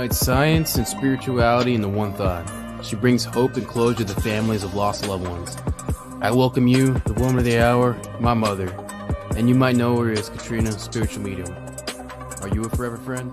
unites science and spirituality into one thought. She brings hope and closure to families of lost loved ones. I welcome you, the woman of the hour, my mother, and you might know her as Katrina, spiritual medium. Are you a forever friend?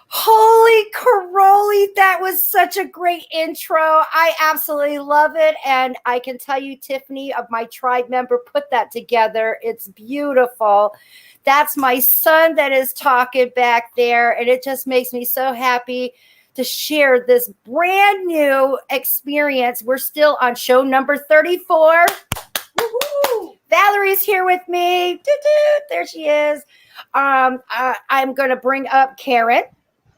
Holy Caroli, that was such a great intro. I absolutely love it. And I can tell you, Tiffany, of my tribe member, put that together. It's beautiful. That's my son that is talking back there. And it just makes me so happy to share this brand new experience. We're still on show number 34. Woo-hoo! Valerie's here with me. Doo-doo. There she is. I'm going to bring up Karen.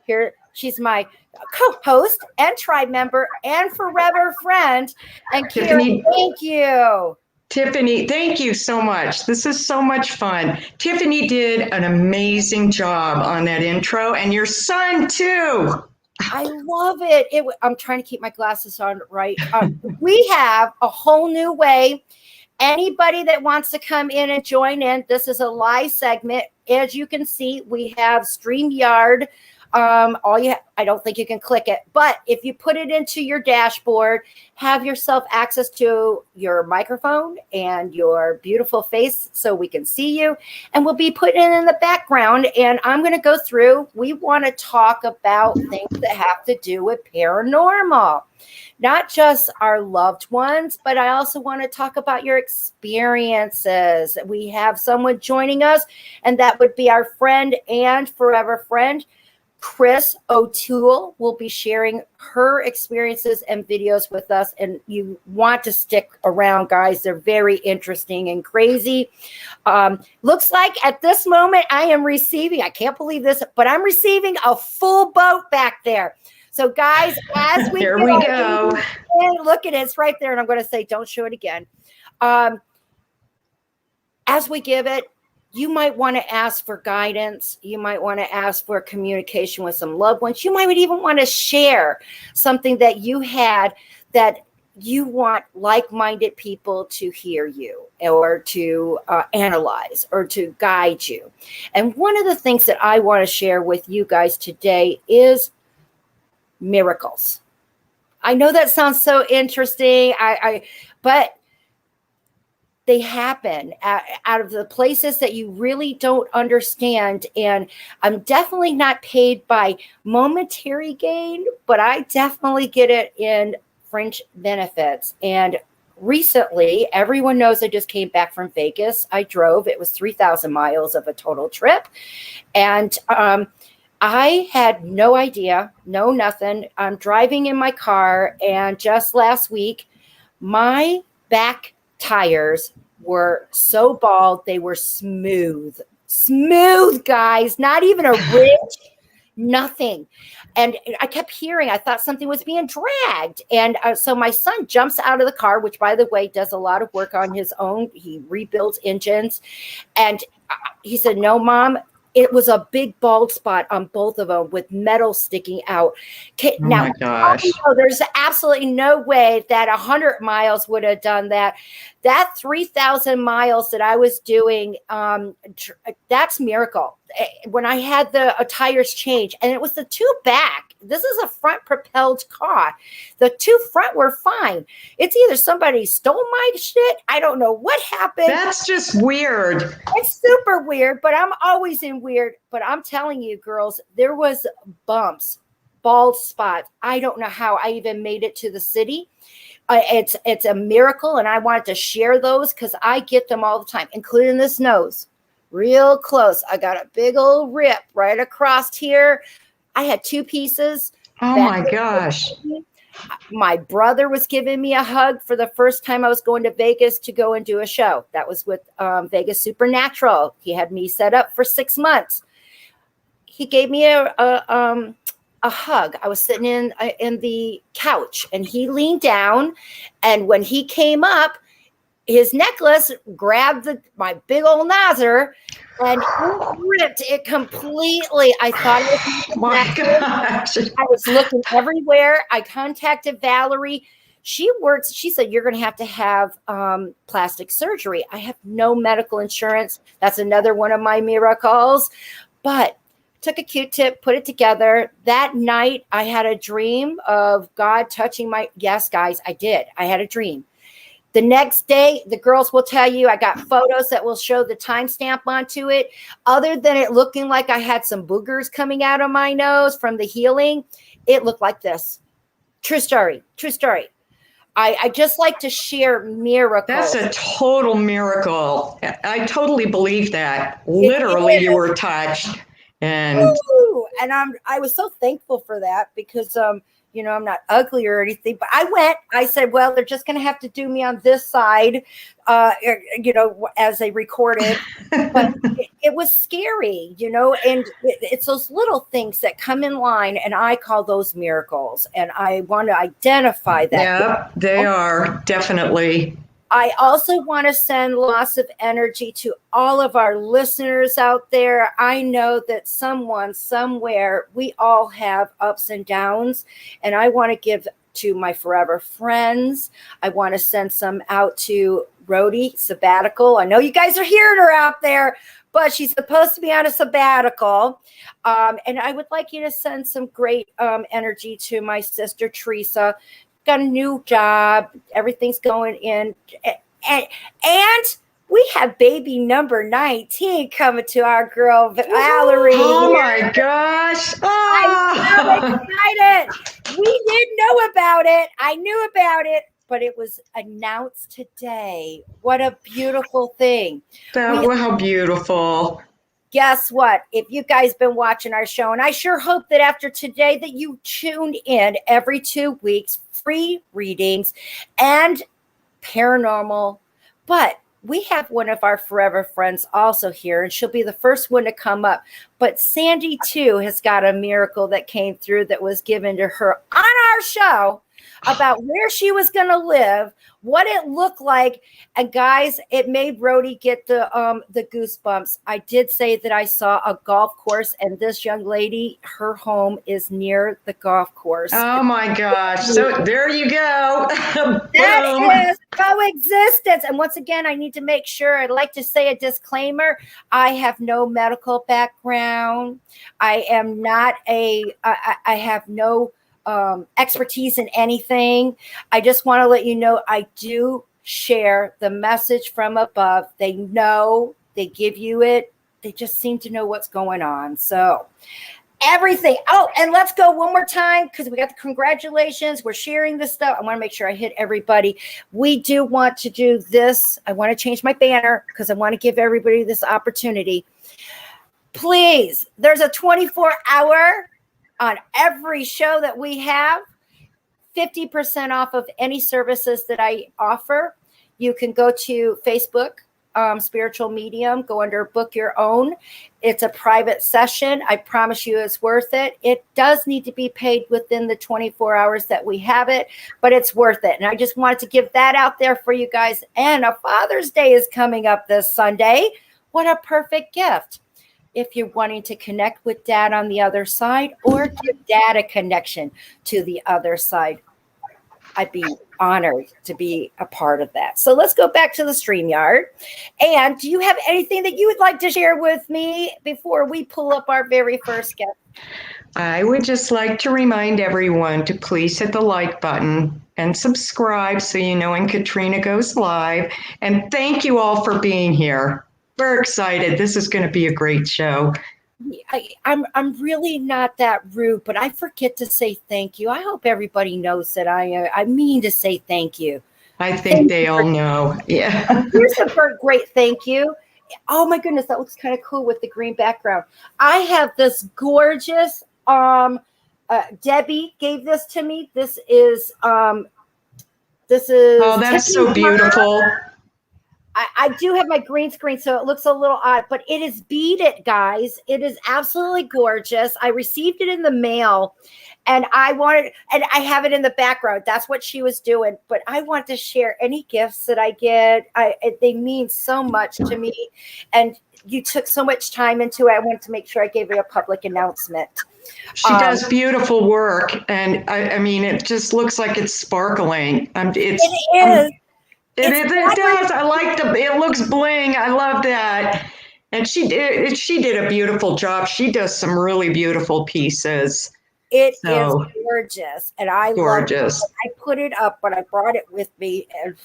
Here, she's my co-host and tribe member and forever friend. And Tiffany, thank you. Tiffany, thank you so much. This is so much fun. Tiffany did an amazing job on that intro, and your son too. I love it. I'm trying to keep my glasses on right. We have a whole new way. Anybody that wants to come in and join in, this is a live segment. As you can see, we have StreamYard. I don't think you can click it, but if you put it into your dashboard, have yourself access to your microphone and your beautiful face so we can see you, and we'll be putting it in the background. And I'm going to go through. We want to talk about things that have to do with paranormal, not just our loved ones, but I also want to talk about your experiences. We have someone joining us, and that would be our friend and forever friend, Chris O'Toole, will be sharing her experiences and videos with us. And you want to stick around, guys. They're very interesting and crazy. Looks like at this moment I am receiving, I can't believe this, but I'm receiving a full boat back there. So guys, as we there we go. And look at it, it's right there. And I'm going to say, don't show it again. As we give it, you might want to ask for guidance. You might want to ask for communication with some loved ones. You might even want to share something that you had that you want like-minded people to hear you or to analyze or to guide you. And one of the things that I want to share with you guys today is miracles. I know that sounds so interesting, but they happen out of the places that you really don't understand. And I'm definitely not paid by momentary gain, but I definitely get it in fringe benefits. And recently, everyone knows I just came back from Vegas. I drove. It was 3,000 miles of a total trip. And I had no idea, nothing. I'm driving in my car. And just last week, my back tires were so bald, they were smooth, guys, not even a ridge, nothing. And I kept hearing, I thought something was being dragged. And so my son jumps out of the car, which by the way, does a lot of work on his own. He rebuilds engines. And he said, no, Mom, it was a big bald spot on both of them with metal sticking out. Okay, now, my gosh. There's absolutely no way that 100 miles would have done that. That 3,000 miles that I was doing, that's miracle. When I had the tires changed, and it was the two back. This is a front propelled car. The two front were fine. It's either somebody stole my shit. I don't know what happened. That's just weird. It's super weird, but I'm always in weird. But I'm telling you, girls, there was bumps, bald spots. I don't know how I even made it to the city. It's a miracle, and I wanted to share those because I get them all the time, including this nose. Real close. I got a big old rip right across here. I had two pieces. Oh my gosh. My brother was giving me a hug for the first time I was going to Vegas to go and do a show. That was with Vegas Supernatural. He had me set up for 6 months. He gave me a hug. I was sitting in the couch, and he leaned down, and when he came up, his necklace grabbed my big old nozer and ripped it completely. I thought it was my gosh. I was looking everywhere. I contacted Valerie. She works. She said, you're going to have plastic surgery. I have no medical insurance. That's another one of my miracles. But took a Q-tip, put it together. That night, I had a dream of God touching my, yes, guys, I did. I had a dream. The next day, the girls will tell you, I got photos that will show the timestamp onto it. Other than it looking like I had some boogers coming out of my nose from the healing, it looked like this. True story. True story. I just like to share miracles. That's a total miracle. I totally believe that. Literally, you were touched. And I was so thankful for that because you know, I'm not ugly or anything, but I said, well, they're just going to have to do me on this side, you know, as they recorded, but it was scary, you know, and it's those little things that come in line, and I call those miracles, and I want to identify that. Yeah, they are definitely. I also want to send lots of energy to all of our listeners out there. I know that someone, somewhere, we all have ups and downs, and I want to give to my forever friends. I want to send some out to Rhody, sabbatical. I know you guys are hearing her out there, but she's supposed to be on a sabbatical. And I would like you to send some great energy to my sister, Teresa. Got a new job. Everything's going in. And we have baby number 19 coming to our girl, Valerie. Oh, my gosh. I'm so excited. We didn't know about it. I knew about it, but it was announced today. What a beautiful thing. How beautiful. Guess what? If you guys been watching our show, and I sure hope that after today that you tuned in every 2 weeks, free readings and paranormal. But we have one of our forever friends also here, and she'll be the first one to come up. But Sandy, too, has got a miracle that came through that was given to her on our show about where she was going to live, what it looked like. And guys, it made Rhody get the goosebumps. I did say that I saw a golf course, and this young lady, her home is near the golf course. Oh my gosh. So there you go. That is coexistence. And once again, I need to make sure, I'd like to say a disclaimer. I have no medical background. I am not I have no expertise in anything. I just want to let you know I do share the message from above. They know, they give you it. They just seem to know what's going on. So everything. Oh, and let's go one more time because we got the congratulations. We're sharing this stuff. I want to make sure I hit everybody. We do want to do this. I want to change my banner because I want to give everybody this opportunity. Please, there's a 24-hour on every show that we have, 50% off of any services that I offer. You can go to Facebook, Spiritual Medium, go under Book Your Own. It's a private session. I promise you it's worth it. It does need to be paid within the 24 hours that we have it, but it's worth it. And I just wanted to give that out there for you guys. And a Father's Day is coming up this Sunday. What a perfect gift. If you're wanting to connect with Dad on the other side or give Dad a connection to the other side, I'd be honored to be a part of that. So let's go back to the StreamYard. And do you have anything that you would like to share with me before we pull up our very first guest? I would just like to remind everyone to please hit the like button and subscribe so you know when Katrina goes live. And thank you all for being here. We're excited. This is going to be a great show. I'm really not that rude, but I forget to say thank you. I hope everybody knows that I mean to say thank you. I think they all know. Yeah. Here's a great thank you. Oh my goodness, that looks kind of cool with the green background. I have this gorgeous. Debbie gave this to me. This is. Oh, that is so beautiful. I do have my green screen, so it looks a little odd, but it is beaded, guys. It is absolutely gorgeous. I received it in the mail, and I have it in the background. That's what she was doing, but I want to share any gifts that I get. They mean so much to me, and you took so much time into it. I wanted to make sure I gave it a public announcement. She does beautiful work, and I mean, it just looks like it's sparkling. It is. It does. I like it looks bling. I love that. And she did a beautiful job. She does some really beautiful pieces. It is gorgeous, and I gorgeous. love it. I put it up, but I brought it with me. And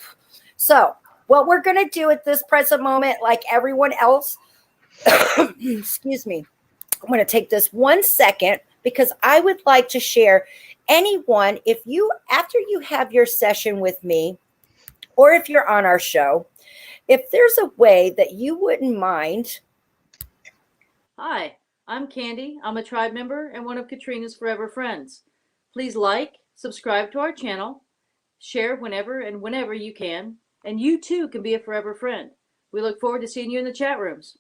so what we're going to do at this present moment, like everyone else, excuse me, I'm going to take this 1 second because I would like to share anyone, if you, after you have your session with me, or if you're on our show, if there's a way that you wouldn't mind. Hi, I'm Candy. I'm a tribe member and one of Katrina's forever friends. Please like, subscribe to our channel, share whenever you can, and you too can be a forever friend. We look forward to seeing you in the chat rooms.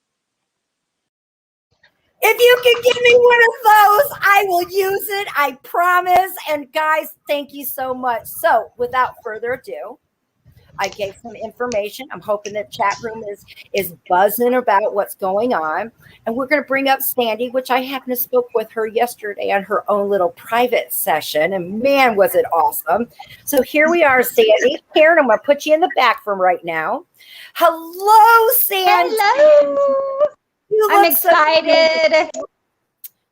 If you can give me one of those, I will use it. I promise. And guys, thank you so much. So without further ado, I gave some information. I'm hoping the chat room is buzzing about what's going on. And we're going to bring up Sandy, which I happened to spoke with her yesterday on her own little private session. And man, was it awesome. So here we are, Sandy. Karen, I'm going to put you in the back from right now. Hello, Sandy. Hello. I'm excited.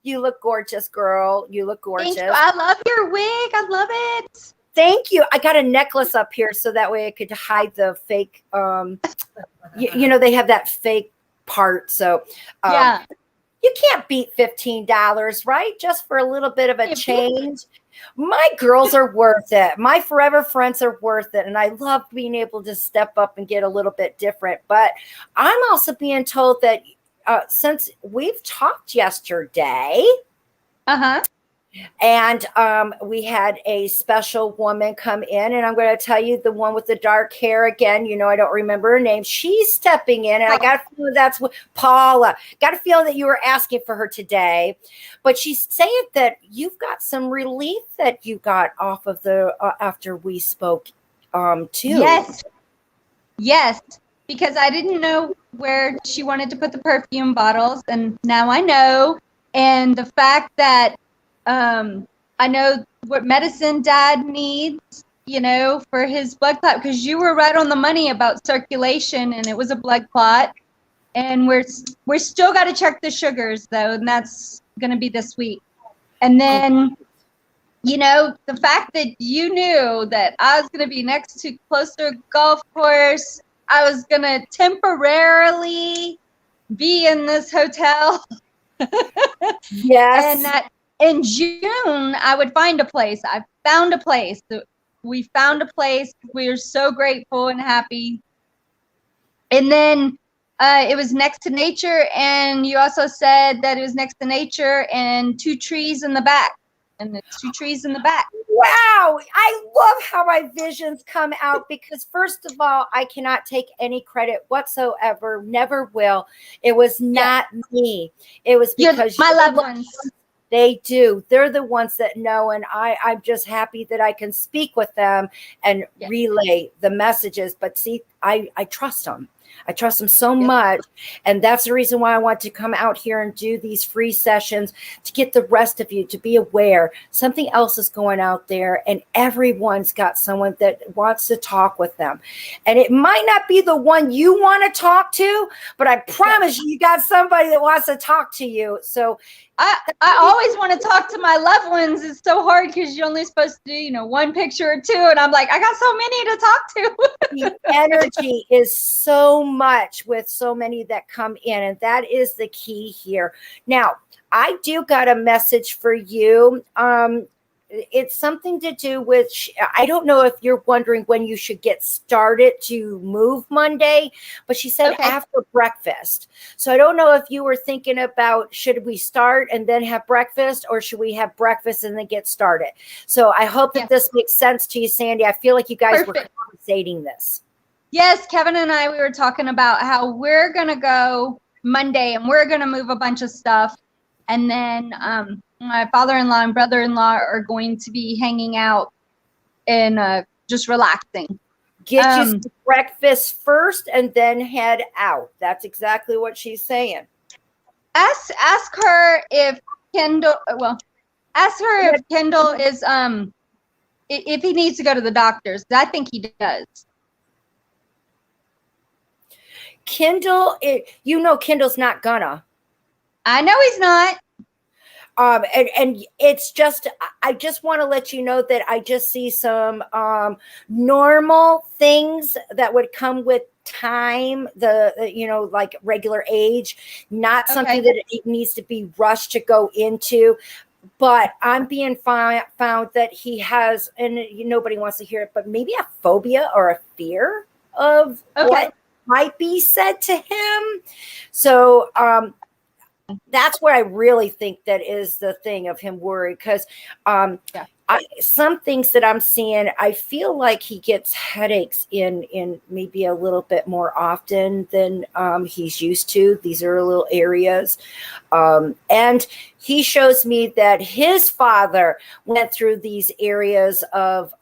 You look gorgeous, girl. You look gorgeous. Thank you. I love your wig. I love it. Thank you. I got a necklace up here so that way I could hide the fake. You know, they have that fake part. So yeah, you can't beat $15, right? Just for a little bit of a change. My girls are worth it. My forever friends are worth it. And I love being able to step up and get a little bit different. But I'm also being told that since we've talked yesterday, and we had a special woman come in, and I'm going to tell you the one with the dark hair again. You know, I don't remember her name. She's stepping in, and I got a feeling that's what Paula. Got a feeling that you were asking for her today, but she's saying that you've got some relief that you got off of the after we spoke too. Yes, because I didn't know where she wanted to put the perfume bottles, and now I know. And the fact that I know what medicine Dad needs, you know, for his blood clot, because you were right on the money about circulation, and it was a blood clot. And we're still got to check the sugars though, and that's going to be this week. And then, you know, the fact that you knew that I was going to be next to close to a golf course, I was going to temporarily be in this hotel. Yes. And that in June, I would find a place. I found a place. We found a place. We are so grateful and happy. And then it was next to nature. And you also said that it was next to nature and 2 trees in the back. And the 2 trees in the back. Wow. I love how my visions come out because, first of all, I cannot take any credit whatsoever. Never will. It was not me. It was because my loved ones. They do. They're the ones that know. And I'm just happy that I can speak with them and relay the messages. But see, I trust them. I trust them so much. And that's the reason why I want to come out here and do these free sessions to get the rest of you to be aware something else is going out there and everyone's got someone that wants to talk with them. And it might not be the one you want to talk to, but I promise you got somebody that wants to talk to you. So I always want to talk to my loved ones. It's so hard because you're only supposed to do, you know, 1 picture or 2. And I'm like, I got so many to talk to. The energy is so much with so many that come in. And that is the key here. Now, I do got a message for you. It's something to do with, I don't know if you're wondering when you should get started to move Monday, but she said after breakfast. So I don't know if you were thinking about, should we start and then have breakfast, or should we have breakfast and then get started? So I hope that this makes sense to you, Sandy. I feel like you guys were conversating this. Yes, Kevin and I, we were talking about how we're going to go Monday and we're going to move a bunch of stuff. And then my father-in-law and brother-in-law are going to be hanging out and just relaxing. Get you some breakfast first and then head out. That's exactly what she's saying. Ask her if Kendall. Well, ask her if Kendall is if he needs to go to the doctors. I think he does. Kendall, Kendall's not gonna. I know he's not. And it's just, I just want to let you know that I just see some normal things that would come with time, like regular age, not something that it needs to be rushed to go into. But I'm being found that he has, and nobody wants to hear it, but maybe a phobia or a fear of what might be said to him. So that's what I really think that is the thing of him worried, because some things that I'm seeing, I feel like he gets headaches in maybe a little bit more often than he's used to. These are little areas. And he shows me that his father went through these areas of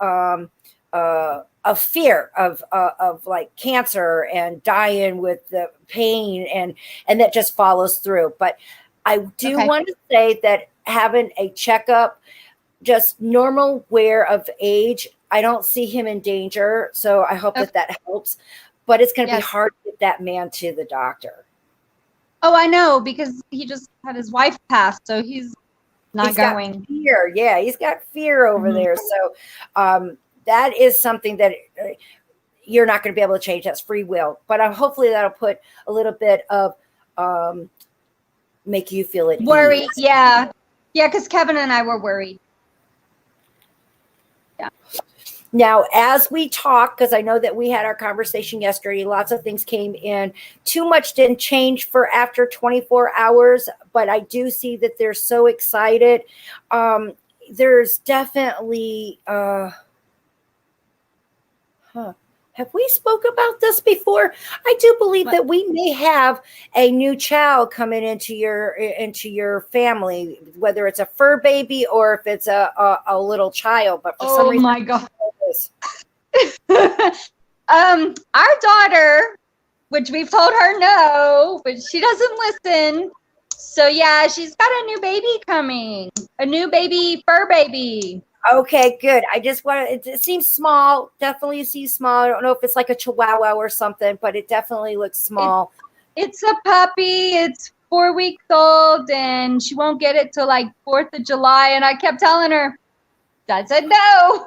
fear of like cancer and dying with the pain, and that just follows through. But I do want to say that having a checkup, just normal wear of age, I don't see him in danger. So I hope that helps. But it's going to be hard to get that man to the doctor. Oh, I know, because he just had his wife pass, so he's not going. Got fear. Yeah, he's got fear over there. So that is something that you're not going to be able to change. That's free will. But hopefully that'll put a little bit of make you feel at worried. ease. Yeah, because Kevin and I were worried. Yeah. Now, as we talk, because I know that we had our conversation yesterday, lots of things came in. Too much didn't change for after 24 hours, but I do see that they're so excited. There's definitely have we spoke about this before? I do believe that we may have a new child coming into your family, whether it's a fur baby or if it's a little child. But for some reason, my God. Our daughter, which we've told her no, but she doesn't listen. So yeah, she's got a new baby coming, a new baby, fur baby. Okay, good. I just want it seems small. Definitely seems small. I don't know if it's like a chihuahua or something, but it definitely looks small. It's a puppy. It's 4 weeks old, and she won't get it till like 4th of July. And I kept telling her, Dad said no.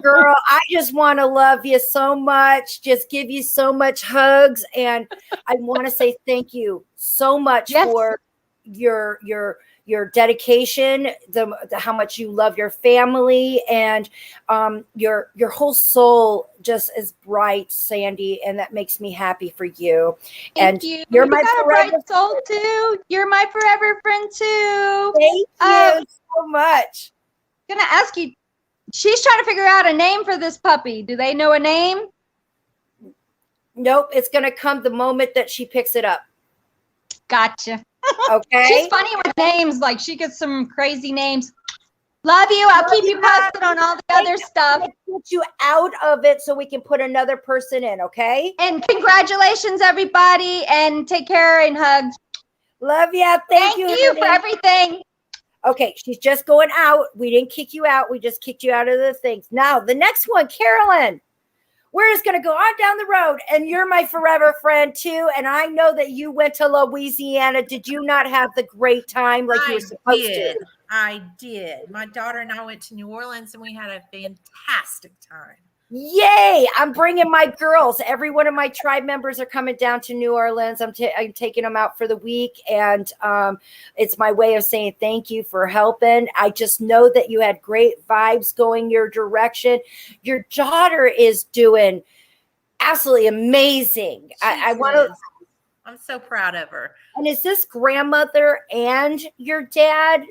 Girl, I just want to love you so much. Just give you so much hugs. And I want to say thank you so much for your dedication, how much you love your family, and your whole soul just is bright, Sandy, and that makes me happy for you. Thank you. You're my got a bright soul too. You're my forever friend too. Thank you so much. Gonna ask you. She's trying to figure out a name for this puppy. Do they know a name? Nope. It's gonna come the moment that she picks it up. Gotcha. Okay. She's funny with names. Like she gets some crazy names. Love you. I'll keep you posted on all the other stuff. Get you out of it so we can put another person in. Okay. And congratulations, everybody. And take care and hugs. Love you. Thank you for everything. Okay. She's just going out. We didn't kick you out. We just kicked you out of the things. Now the next one, Carolyn. We're just going to go on down the road, and you're my forever friend too. And I know that you went to Louisiana. Did you not have the great time like you were supposed to? I did. My daughter and I went to New Orleans, and we had a fantastic time. Yay! I'm bringing my girls. Every one of my tribe members are coming down to New Orleans. I'm taking them out for the week, and it's my way of saying thank you for helping. I just know that you had great vibes going your direction. Your daughter is doing absolutely amazing. I want to. I'm so proud of her. And is this grandmother and your dad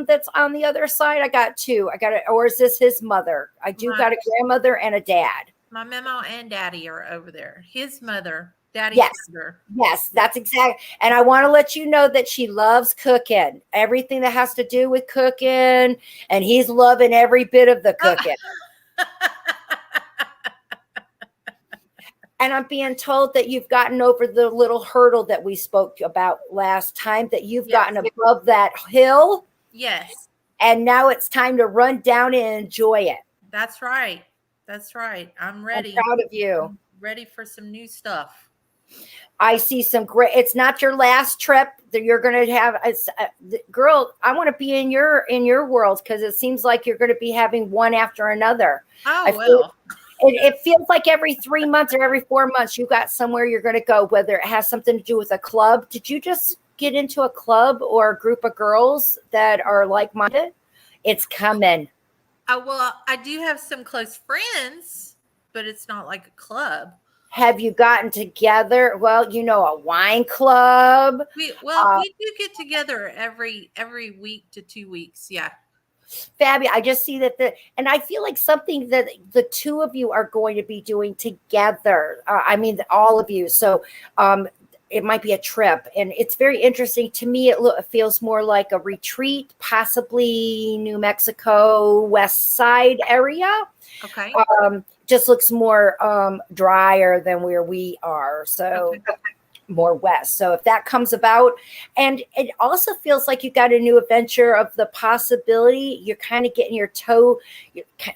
that's on the other side? I got two. Or is this his mother? I got a grandmother and a dad. My memo and daddy are over there. His mother, daddy's mother. Yes, that's exactly. And I want to let you know that she loves cooking. Everything that has to do with cooking. And he's loving every bit of the cooking. And I'm being told that you've gotten over the little hurdle that we spoke about last time, that you've gotten above that hill. Yes. And now it's time to run down and enjoy it. That's right. That's right. I'm ready. I'm proud of you. I'm ready for some new stuff. I see some great. It's not your last trip that you're going to have. Girl, I want to be in your world, because it seems like you're going to be having one after another. Oh, It feels like every 3 months or every 4 months you got somewhere you're going to go, whether it has something to do with a club. Did you just get into a club or a group of girls that are like-minded? It's coming. well, I do have some close friends, but it's not like a club. Have you gotten together? Well, a wine club. We do get together every week to 2 weeks. Yeah. Fabulous. I just see that and I feel like something that the two of you are going to be doing together. All of you. So it might be a trip, and it's very interesting to me. It feels more like a retreat, possibly New Mexico, West Side area. Okay. Just looks more drier than where we are. So more west. So if that comes about, and it also feels like you got a new adventure of the possibility, you're kind of getting you're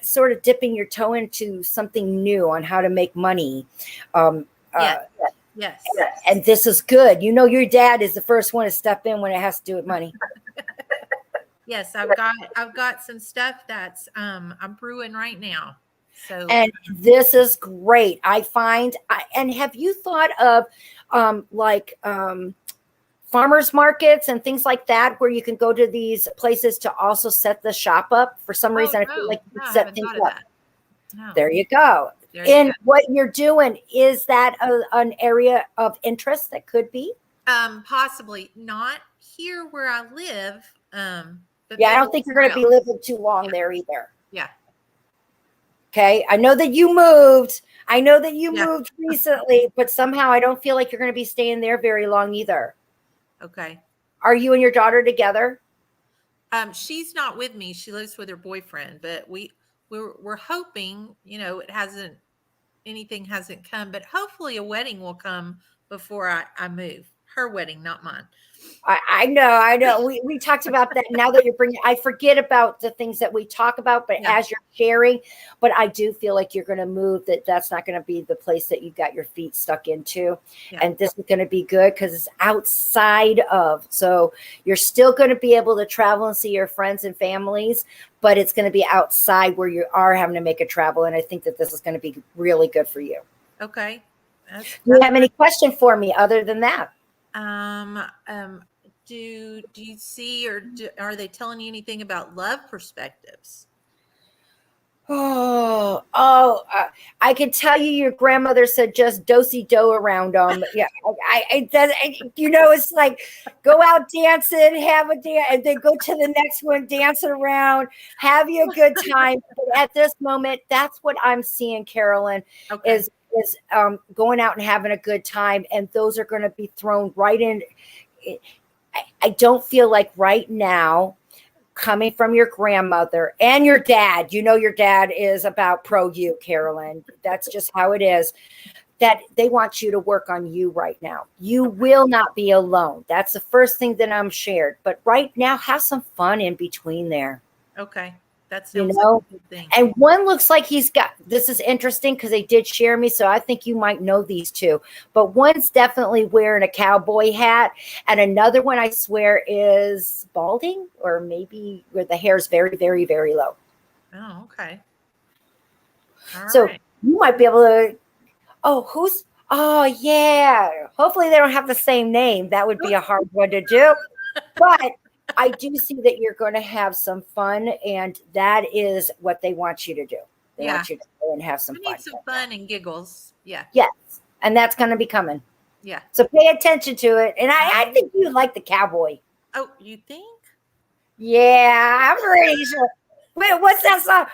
sort of dipping your toe into something new on how to make money. Yes. And this is good. Your dad is the first one to step in when it has to do with money. Yes, I've got some stuff that's I'm brewing right now. So, and this is great. I find, and have you thought of farmers markets and things like that, where you can go to these places to also set the shop up? For some reason, I feel like you set things up. No. There you go. What you're doing, is that an area of interest that could be? Possibly not here where I live. But I don't think you're going to be living too long there either. Yeah. Okay. I know that you moved. Moved recently, but somehow I don't feel like you're going to be staying there very long either. Okay. Are you and your daughter together? She's not with me. She lives with her boyfriend, but we're hoping, anything hasn't come, but hopefully a wedding will come before I move. Her wedding, not mine. I know. We talked about that. Now that you're bringing, I forget about the things that we talk about, but as you're sharing, but I do feel like you're going to move, that's not going to be the place that you got your feet stuck into. Yeah. And this is going to be good because it's outside of, so you're still going to be able to travel and see your friends and families, but it's going to be outside where you are having to make a travel. And I think that this is going to be really good for you. Okay. Do you have any question for me other than that? Do you see, or are they telling you anything about love perspectives? I can tell you your grandmother said just do-si-do around them. Yeah, it's like go out dancing, have a dance, and then go to the next one, dancing around, have you a good time. But at this moment, that's what I'm seeing, Carolyn, is going out and having a good time, and those are going to be thrown right in. I don't feel like right now, coming from your grandmother and your dad, your dad is about pro you, Carolyn. That's just how it is, that they want you to work on you right now. You will not be alone. That's the first thing that I'm shared. But right now, have some fun in between there. Okay. That sounds like a good thing. And one looks like this is interesting because they did share me, so I think you might know these two. But one's definitely wearing a cowboy hat, and another one, I swear, is balding, or maybe where the hair is very, very, very low. Oh, okay. So you might be able to. Oh, yeah. Hopefully they don't have the same name. That would be a hard one to do. But I do see that you're going to have some fun, and that is what they want you to do. They want you to go and have some fun. We need some fun and giggles. Yeah. Yes. And that's going to be coming. Yeah. So pay attention to it. And I think you like the cowboy. Oh, you think? Yeah, I'm pretty sure. Wait, what's that song?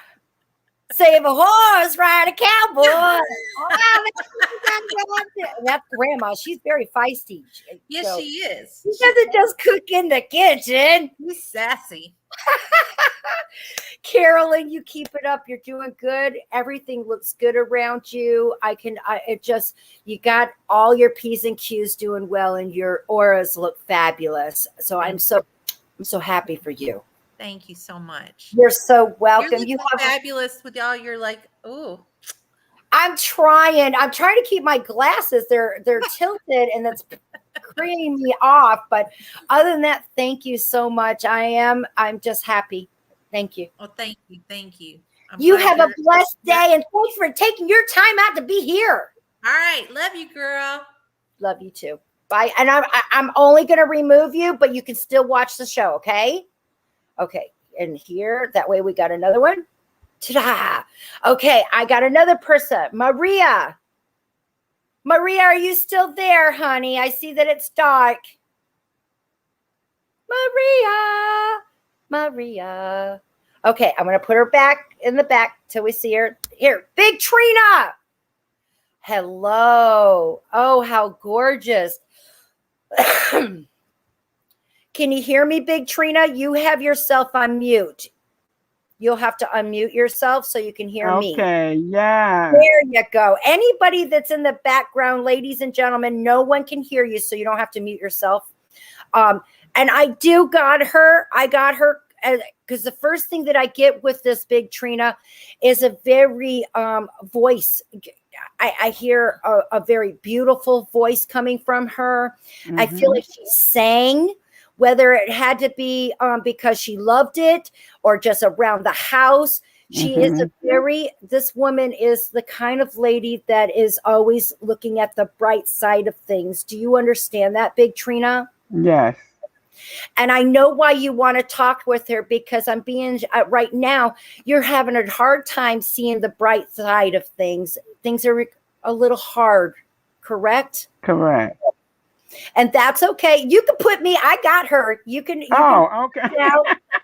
Save a horse, ride a cowboy. Oh, that's grandma. She's very feisty. Yes, So, she is. she doesn't just cook in the kitchen. She's sassy. Carolyn, you keep it up. You're doing good. Everything looks good around you. You got all your P's and Q's doing well, and your auras look fabulous. So I'm so happy for you. Thank you so much. You're so welcome. You're fabulous with all your oh. I'm trying to keep my glasses. They're tilted and that's creaming me off. But other than that, thank you so much. I'm just happy. Thank you. Oh, thank you. Thank you. You have a blessed day, and thanks for taking your time out to be here. All right. Love you, girl. Love you too. Bye. And I'm only going to remove you, but you can still watch the show. Okay. Okay. And here, that way we got another one. Ta-da. Okay. I got another person. Maria. Maria, are you still there, honey? I see that it's dark. Maria. Okay. I'm going to put her back in the back till we see her. Here. Big Trina. Hello. Oh, how gorgeous. Can you hear me, Big Trina? You have yourself on mute. You'll have to unmute yourself so you can hear me. Okay, yeah. There you go. Anybody that's in the background, ladies and gentlemen, no one can hear you, so you don't have to mute yourself. And I got her because the first thing that I get with this Big Trina is a very voice. I hear a very beautiful voice coming from her. Mm-hmm. I feel like she sang. Whether it had to be because she loved it or just around the house. She is this woman is the kind of lady that is always looking at the bright side of things. Do you understand that, Big Trina? Yes. And I know why you want to talk with her, because I'm being right now, you're having a hard time seeing the bright side of things. Things are a little hard, correct? Correct. And that's okay. You can put me. I got her. You can. Okay.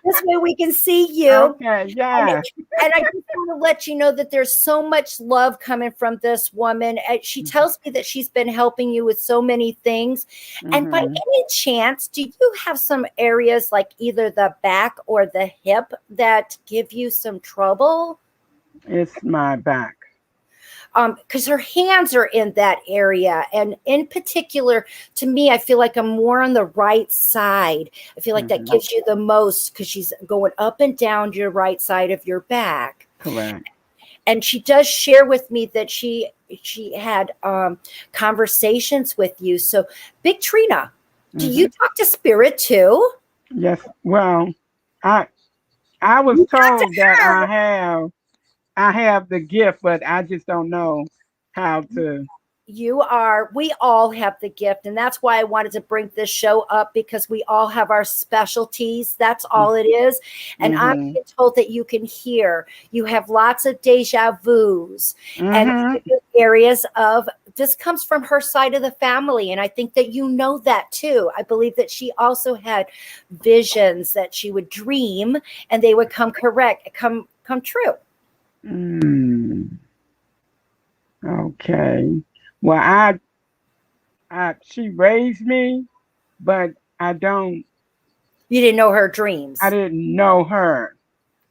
This way we can see you. Okay. Yeah. And I just want to let you know that there's so much love coming from this woman. She tells me that she's been helping you with so many things. Mm-hmm. And by any chance, do you have some areas like either the back or the hip that give you some trouble? It's my back. Because her hands are in that area. And in particular, to me, I feel like I'm more on the right side. I feel like that gives you the most because she's going up and down your right side of your back. Correct. And she does share with me that she had conversations with you. So, Big Trina, do you talk to spirit too? Yes. Well, I was told that I have the gift, but I just don't know how to. We all have the gift. And that's why I wanted to bring this show up, because we all have our specialties. That's all it is. And I'm told that you can hear. You have lots of deja vus and areas of, this comes from her side of the family. And I think that you know that too. I believe that she also had visions that she would dream and they would come true. Okay. Well, she raised me, but I don't. You didn't know her dreams. I didn't know her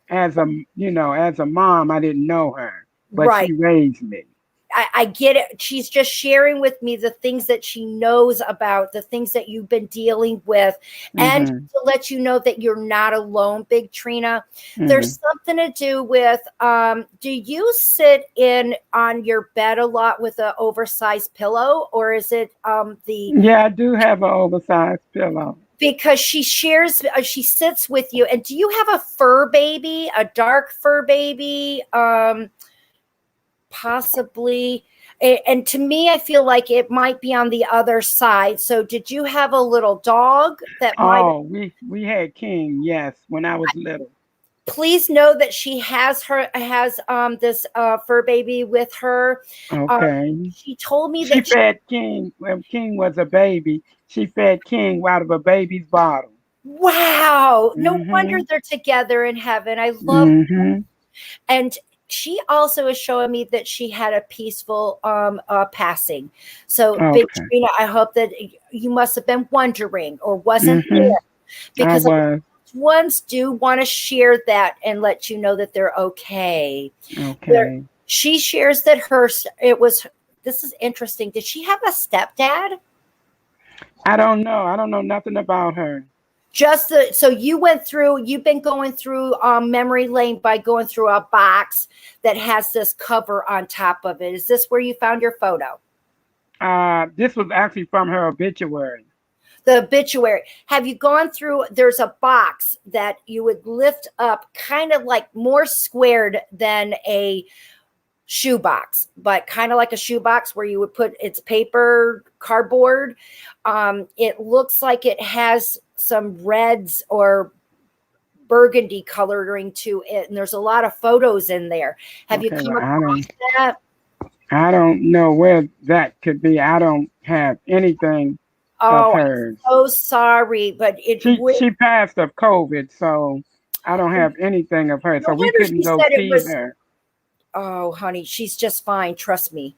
as a mom. I didn't know her, but she raised me. I get it. She's just sharing with me the things that she knows about, the things that you've been dealing with, and to let you know that you're not alone, Big Trina. There's something to do with, do you sit on your bed a lot with an oversized pillow, or is it Yeah, I do have an oversized pillow. Because she sits with you. And do you have a fur baby, a dark fur baby? Possibly. And to me, I feel like it might be on the other side. So did you have a little dog that we had King, yes, when I was little. Please know that she has this fur baby with her. Okay. She told me that she fed King when King was a baby. She fed King out of a baby's bottle. Wow. No wonder they're together in heaven. I love them. And she also is showing me that she had a peaceful passing. So, Big Okay. Trina, I hope that you must have been wondering or wasn't Mhm. there, I because was. ones do want to share that and let you know that they're okay. Okay. She shares that this is interesting. Did she have a stepdad? I don't know. I don't know nothing about her. So you've been going through memory lane by going through a box that has this cover on top of it. Is this where you found your photo? This was actually from her obituary. The obituary. Have you gone through? There's a box that you would lift up, kind of like more squared than a shoebox, but kind of like a shoebox where you would put its paper, cardboard. It looks like it has some reds or burgundy coloring to it, and there's a lot of photos in there. Have you Okay, come well, across that? I don't know where that could be. I don't have anything of Oh, hers. I'm so sorry, but it would. She passed of COVID, so I don't have anything of her. No So we wonder couldn't she go said it see was. her. Oh, honey, she's just fine. Trust me.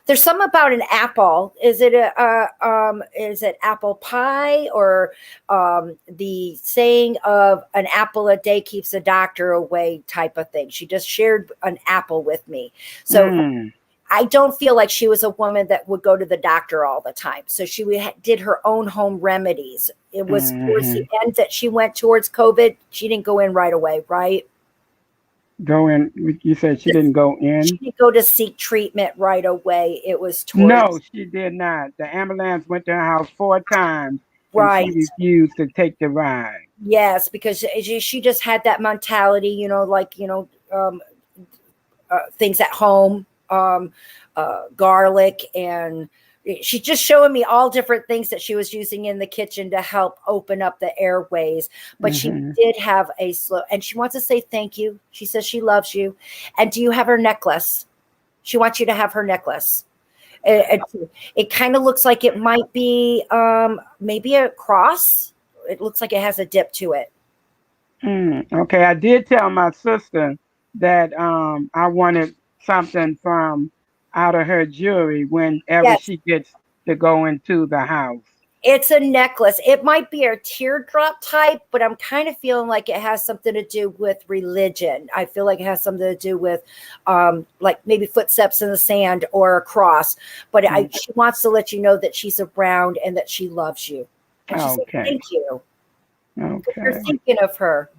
There's some about an apple. Is it is it apple pie, or the saying of an apple a day keeps the doctor away type of thing? She just shared an apple with me. So Mm, I don't feel like she was a woman that would go to the doctor all the time. So she did her own home remedies. It was towards the end that she went towards COVID. She didn't go in right away, right? go in. You said she didn't go in? She didn't go to seek treatment right away. It was No, towards, she did not. The ambulance went to her house 4 times, and right. she refused to take the ride. Yes, because she just had that mentality, like, things at home, garlic, and she's just showing me all different things that she was using in the kitchen to help open up the airways. But she did have a slow, and she wants to say thank you. She says she loves you. And do you have her necklace? She wants you to have her necklace. It kind of looks like it might be maybe a cross. It looks like it has a dip to it. Okay, I did tell my sister that I wanted something from out of her jewelry whenever Yes. she gets to go into the house. It's a necklace. It might be a teardrop type, but I'm kind of feeling like it has something to do with religion. I feel like it has something to do with like maybe footsteps in the sand or a cross. But she wants to let you know that she's around and that she loves you. And she said, thank you. Okay. You're thinking of her.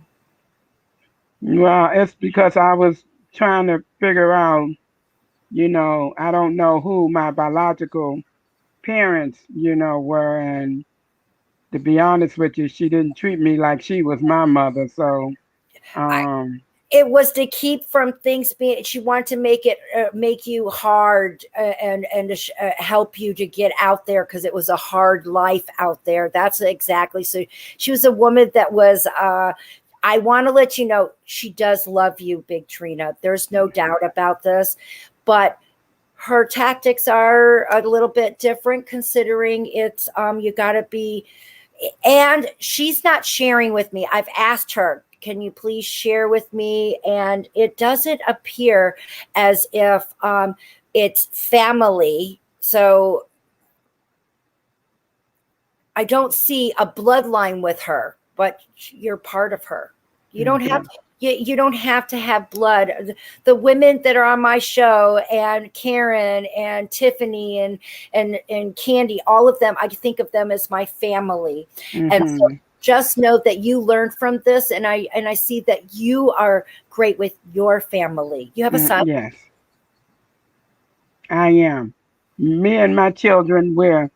Well, it's because I was trying to figure out, I don't know who my biological parents, were. And to be honest with you, she didn't treat me like she was my mother. So, it was to keep from things being, she wanted to make you hard and to help you to get out there, because it was a hard life out there. That's exactly. So she was a woman that was, I want to let you know, she does love you, Big Trina. There's no doubt about this, but her tactics are a little bit different, considering it's, you got to be, and she's not sharing with me. I've asked her, can you please share with me? And it doesn't appear as if it's family. So I don't see a bloodline with her, but you're part of her. You don't have you don't have to have blood. The women that are on my show, and Karen and Tiffany and Candy, all of them, I think of them as my family. And so just know that you learned from this, and I see that you are great with your family. You have a son? Yes, I am. Me and my children, we're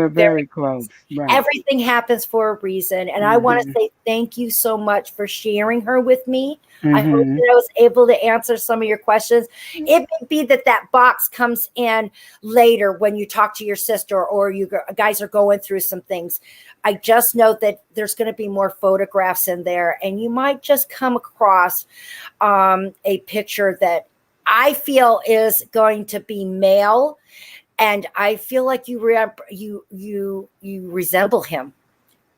very close. Right. Everything happens for a reason. And I want to say thank you so much for sharing her with me. I hope that I was able to answer some of your questions. It may be that box comes in later when you talk to your sister, or you guys are going through some things. I just know that there's going to be more photographs in there, and you might just come across a picture that I feel is going to be male. And I feel like you resemble him,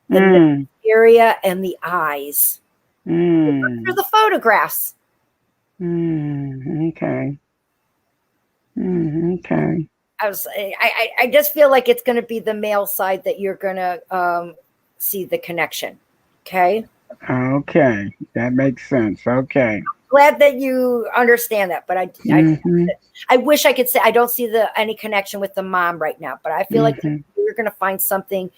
the area and the eyes. For the photographs. Okay. Okay. I just feel like it's going to be the male side that you're going to see the connection. Okay. Okay. That makes sense. Okay. Glad that you understand that, but Mm-hmm. I wish I could say I don't see any connection with the mom right now, but I feel like Mm-hmm. you're going to find something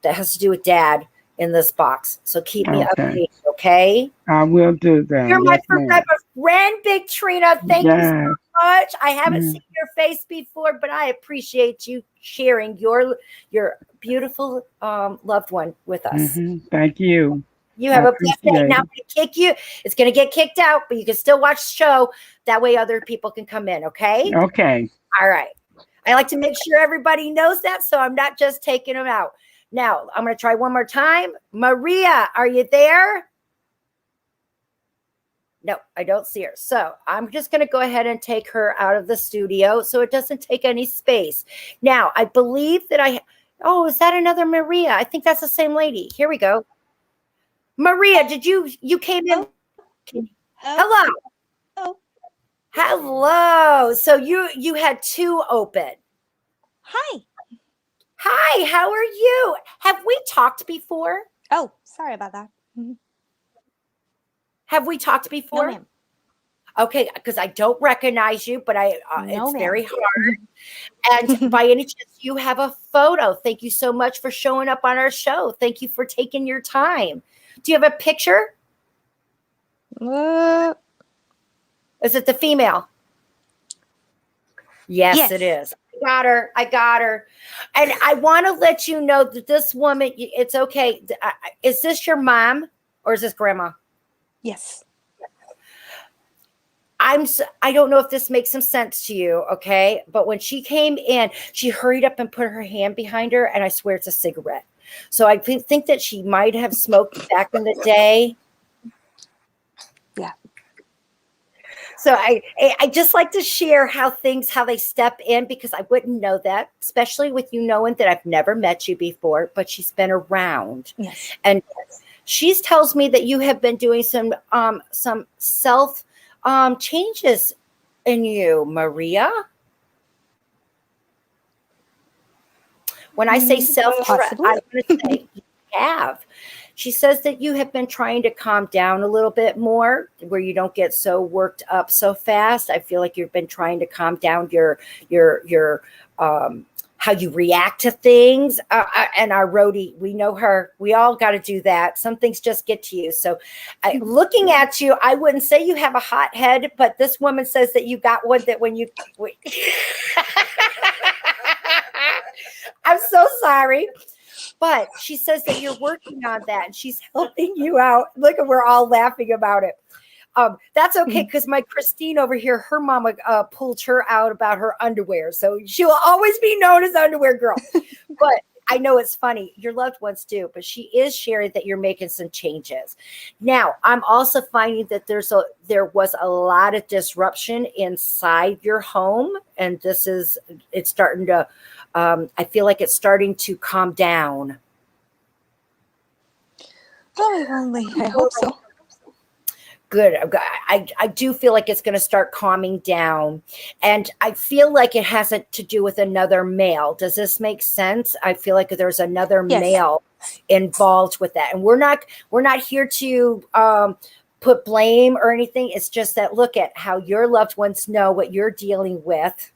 that has to do with dad in this box. So keep me Okay. updated, okay? I will do that. You're my Yes, ma'am. forever friend, Big Trina. Thank you so Yes. much. I haven't Mm. seen your face before, but I appreciate you sharing your beautiful loved one with us. Mm-hmm. Thank you. You have I a blessed day. appreciate Now I'm it. going to kick you. It's going to get kicked out, but you can still watch the show. That way other people can come in, okay? Okay. All right. I like to make sure everybody knows that, so I'm not just taking them out. Now, I'm going to try one more time. Maria, are you there? No, I don't see her. So I'm just going to go ahead and take her out of the studio so it doesn't take any space. Now, I believe that oh, is that another Maria? I think that's the same lady. Here we go. Maria, you came in? Hello. Hello. So you had two open. Hi. Hi, how are you? Have we talked before? Oh, sorry about that. Have we talked before? No, ma'am. Okay, because I don't recognize you, but No, it's ma'am. very hard. And by any chance, you have a photo. Thank you so much for showing up on our show. Thank you for taking your time. Do you have a picture? Is it the female? Yes, it is. I got her. And I want to let you know that this woman, it's okay. Is this your mom or is this grandma? Yes. I don't know if this makes some sense to you, okay? But when she came in, she hurried up and put her hand behind her, and I swear it's a cigarette. So I think that she might have smoked back in the day. Yeah. So I just like to share how they step in, because I wouldn't know that, especially with you knowing that I've never met you before, but she's been around. Yes. And she tells me that you have been doing some self changes in you, Maria. When I say self, I'm going to say you have. She says that you have been trying to calm down a little bit more, where you don't get so worked up so fast. I feel like you've been trying to calm down your how you react to things. And our roadie, we know her. We all got to do that. Some things just get to you. So looking at you, I wouldn't say you have a hot head, but this woman says that you got one that when you... I'm so sorry. But she says that you're working on that and she's helping you out. Look, we're all laughing about it. That's okay, because my Christine over here, her mama pulled her out about her underwear. So she will always be known as Underwear Girl. But I know it's funny. Your loved ones do. But she is sharing that you're making some changes. Now, I'm also finding that there was a lot of disruption inside your home. And it's starting to, I feel like it's starting to calm down. Oh, only I hope so. Good. I do feel like it's going to start calming down. And I feel like it has to do with another male. Does this make sense? I feel like there's another male involved with that. And we're not here to put blame or anything. It's just that look at how your loved ones know what you're dealing with.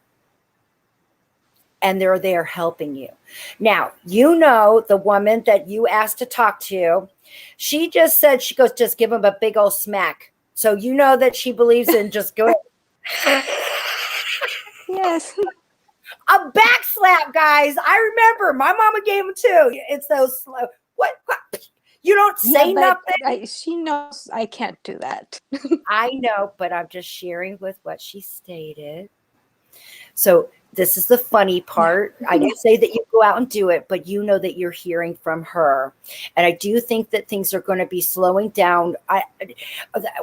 And they're there helping you. Now, you know the woman that you asked to talk to, she just said, she goes, just give him a big old smack. So you know that she believes in just go. Yes. A back slap, guys. I remember my mama gave him too. It's those slow. What? You don't say nothing. She knows I can't do that. I know, but I'm just sharing with what she stated. So this is the funny part. I didn't say that you go out and do it, but you know that you're hearing from her. And I do think that things are going to be slowing down.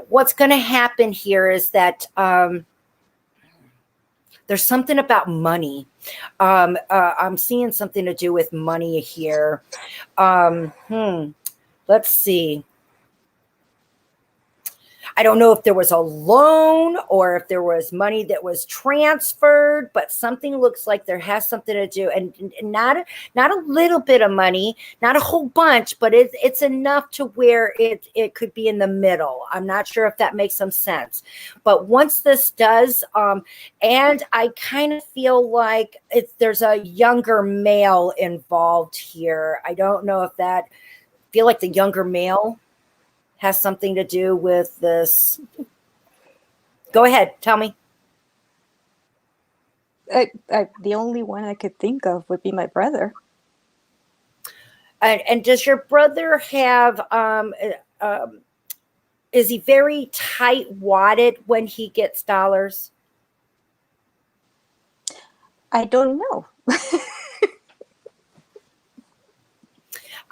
What's going to happen here is that there's something about money. I'm seeing something to do with money here. Let's see. I don't know if there was a loan or if there was money that was transferred, but something looks like there has something to do, and not a little bit of money, not a whole bunch, but it's enough to where it could be in the middle. I'm not sure if that makes some sense, but once this does, and I kind of feel like there's a younger male involved here. I don't know if that feel like the younger male has something to do with this. Go ahead, tell me. The only one I could think of would be my brother. And does your brother have, is he very tight wadded when he gets dollars? I don't know.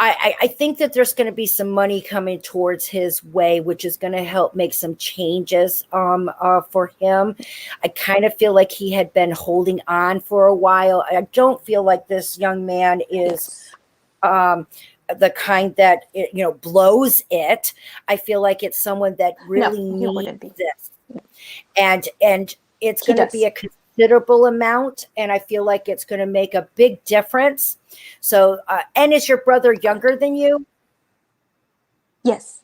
I think that there's going to be some money coming towards his way, which is going to help make some changes for him. I kind of feel like he had been holding on for a while. I don't feel like this young man is the kind that blows it. I feel like it's someone that really needs this, and it's going to be a considerable amount, and I feel like it's going to make a big difference. So, and is your brother younger than you? Yes.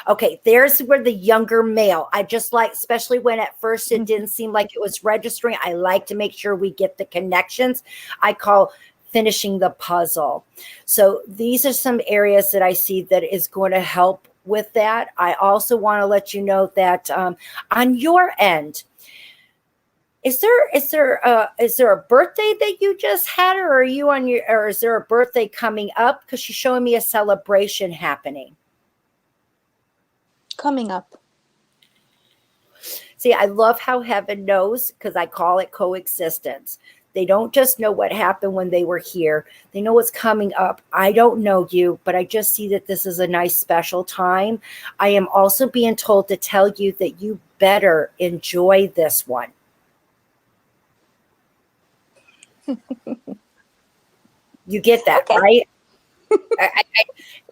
Okay, there's where the younger male. I just like, especially when at first it didn't seem like it was registering. I like to make sure we get the connections. I call finishing the puzzle. So these are some areas that I see that is going to help with that. I also want to let you know that on your end, is there a birthday that you just had, or is there a birthday coming up? Because she's showing me a celebration happening. Coming up. See, I love how heaven knows, because I call it coexistence. They don't just know what happened when they were here. They know what's coming up. I don't know you, but I just see that this is a nice special time. I am also being told to tell you that you better enjoy this one. You get that, okay, right? I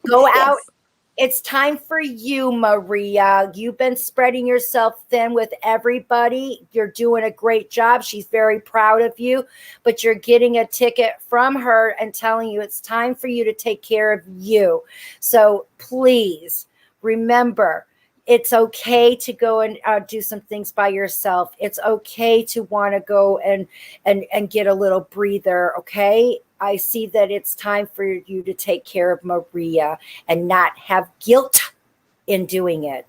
go out. Yes. It's time for you, Maria. You've been spreading yourself thin with everybody. You're doing a great job. She's very proud of you, but you're getting a ticket from her and telling you it's time for you to take care of you. So please remember, it's okay to go and do some things by yourself. It's okay to want to go and get a little breather, okay? I see that it's time for you to take care of Maria and not have guilt in doing it.